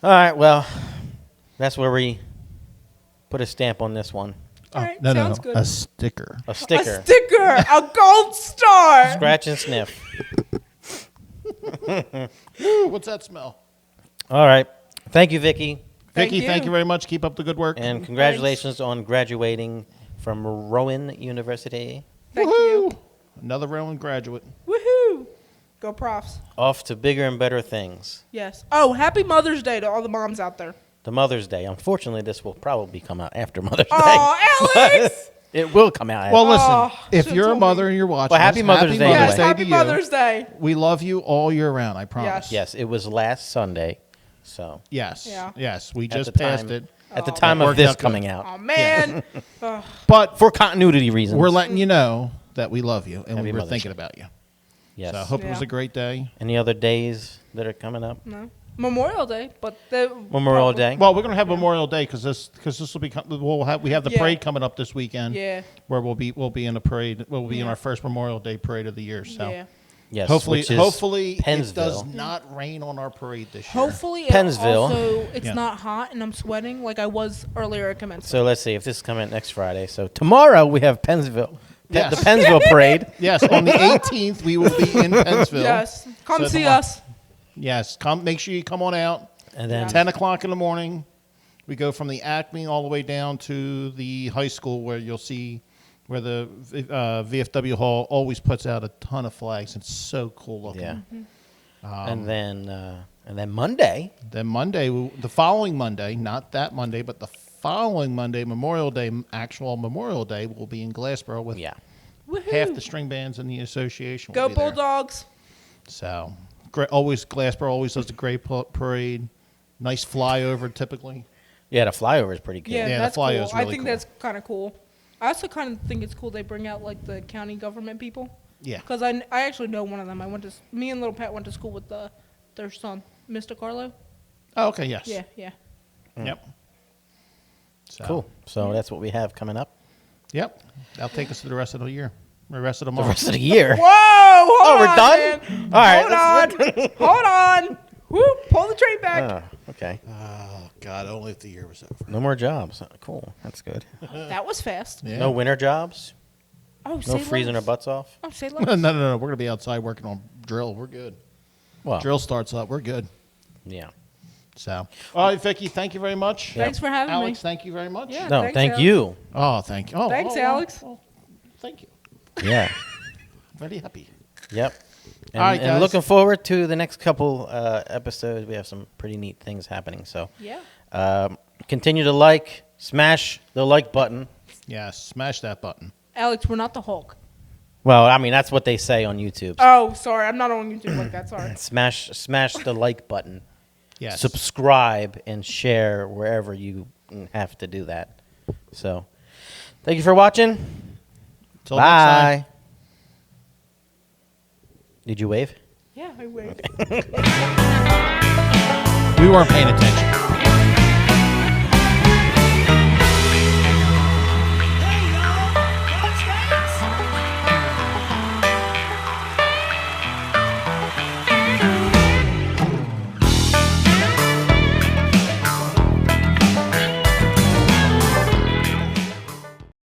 All right. Well, that's where we put a stamp on this one. All right, No, sounds good. A sticker. A sticker. A sticker. A gold star. Scratch and sniff. Ooh, what's that smell? All right. Thank you, Vicki. Vicki, you. thank you very much. Keep up the good work. And congratulations on graduating from Rowan University. Thank you. Another Rowan graduate. Woohoo. Go profs. Off to bigger and better things. Yes. Oh, happy Mother's Day to all the moms out there. The Mother's Day. Unfortunately, this will probably come out after Mother's Day. Oh, Alex. It will come out. Well, listen, Oh, if should've you're a told mother me. and you're watching, Well, happy this, Mother's Day Yes, anyway. happy to Mother's Day. We love you all year round, I promise. Yes, it was last Sunday. So Yes. Yeah. Yes, we at just the passed time- it. At the Oh. time It of worked this out good. coming out, Oh, man. Ugh. But for continuity reasons, we're letting you know that we love you and Happy we were Mother's thinking Day. about you. yes. So I hope it was Yeah. a great day. Any other days that are coming up? No. Memorial Day, but the Memorial Day. Well, we're going to have Memorial Day because this will be we have the Yeah. parade coming up this weekend. Yeah. Where we'll be in a parade. We'll be in Yeah. our first Memorial Day parade of the year. So Yeah. Yes. hopefully which is it Pennsville. does not rain on our parade this year. Hopefully, Pennsville. also, it's Yeah. not hot and I'm sweating like I was earlier at commencement. So let's see if this is coming out next Friday. So tomorrow we have Pennsville, Yes. the Pennsville parade. Yes, on the 18th we will be in Pennsville. Yes. Come So see tomorrow- us. Yes, come. Make sure you come on out. And then 10 o'clock in the morning. We go from the Acme all the way down to the high school where you'll see where the VFW Hall always puts out a ton of flags. It's so cool looking. yeah. Um, and then Monday. Then Monday, the following Monday, not that Monday, but the following Monday, Memorial Day, actual Memorial Day, will be in Glassboro with Yeah. Woohoo. half the string bands in the association. Go will be there. Bulldogs. So, always Glassboro always does the great parade. Nice flyover, typically. Yeah, the flyover is pretty cool. Yeah, Yeah, the that's cool. flyover is I really think cool. that's kind of cool. I also kind of think it's cool they bring out like the county government people. Yeah. Because I actually know one of them. Me and little Pat went to school with their son, Mr. Carlo. Oh, okay. Yes. Yeah, yeah. Yep. So, Cool. So that's what we have coming up. Yep. That'll take us to the rest of the year. The rest of the The month. rest of the year. Whoa! Hold we're on, done? man. All right, Hold on. Whoop! Pull the train back. Oh, okay. Oh God! Only if the year was over. No more jobs. Cool. That's good. That was fast. Yeah. No winter jobs. Oh, No say freezing less. our butts off. Oh, say No, less. no. We're gonna be outside working on drill. We're good. Well, Drill starts up. We're good. yeah. So, all right, Vicki. Thank you very much. Thanks for having Alex, me. thank you very much. Yeah. No, Thanks, thank Alex. you. Oh, thank you. Oh, Thanks, oh, Alex. oh, thank you. Yeah. Very happy. Yep. And, All right, and guys. looking forward to the next couple episodes. We have some pretty neat things happening. So Yeah. continue to like, smash the like button. Yeah, smash that button. Alex, we're not the Hulk. Well, I mean, that's what they say on YouTube. Oh, sorry. I'm not on YouTube like that. Sorry. Smash the like button. Yes. Subscribe and share wherever you have to do that. So, thank you for watching. Till next time. Bye. Did you wave? Yeah, I wait. We weren't paying attention.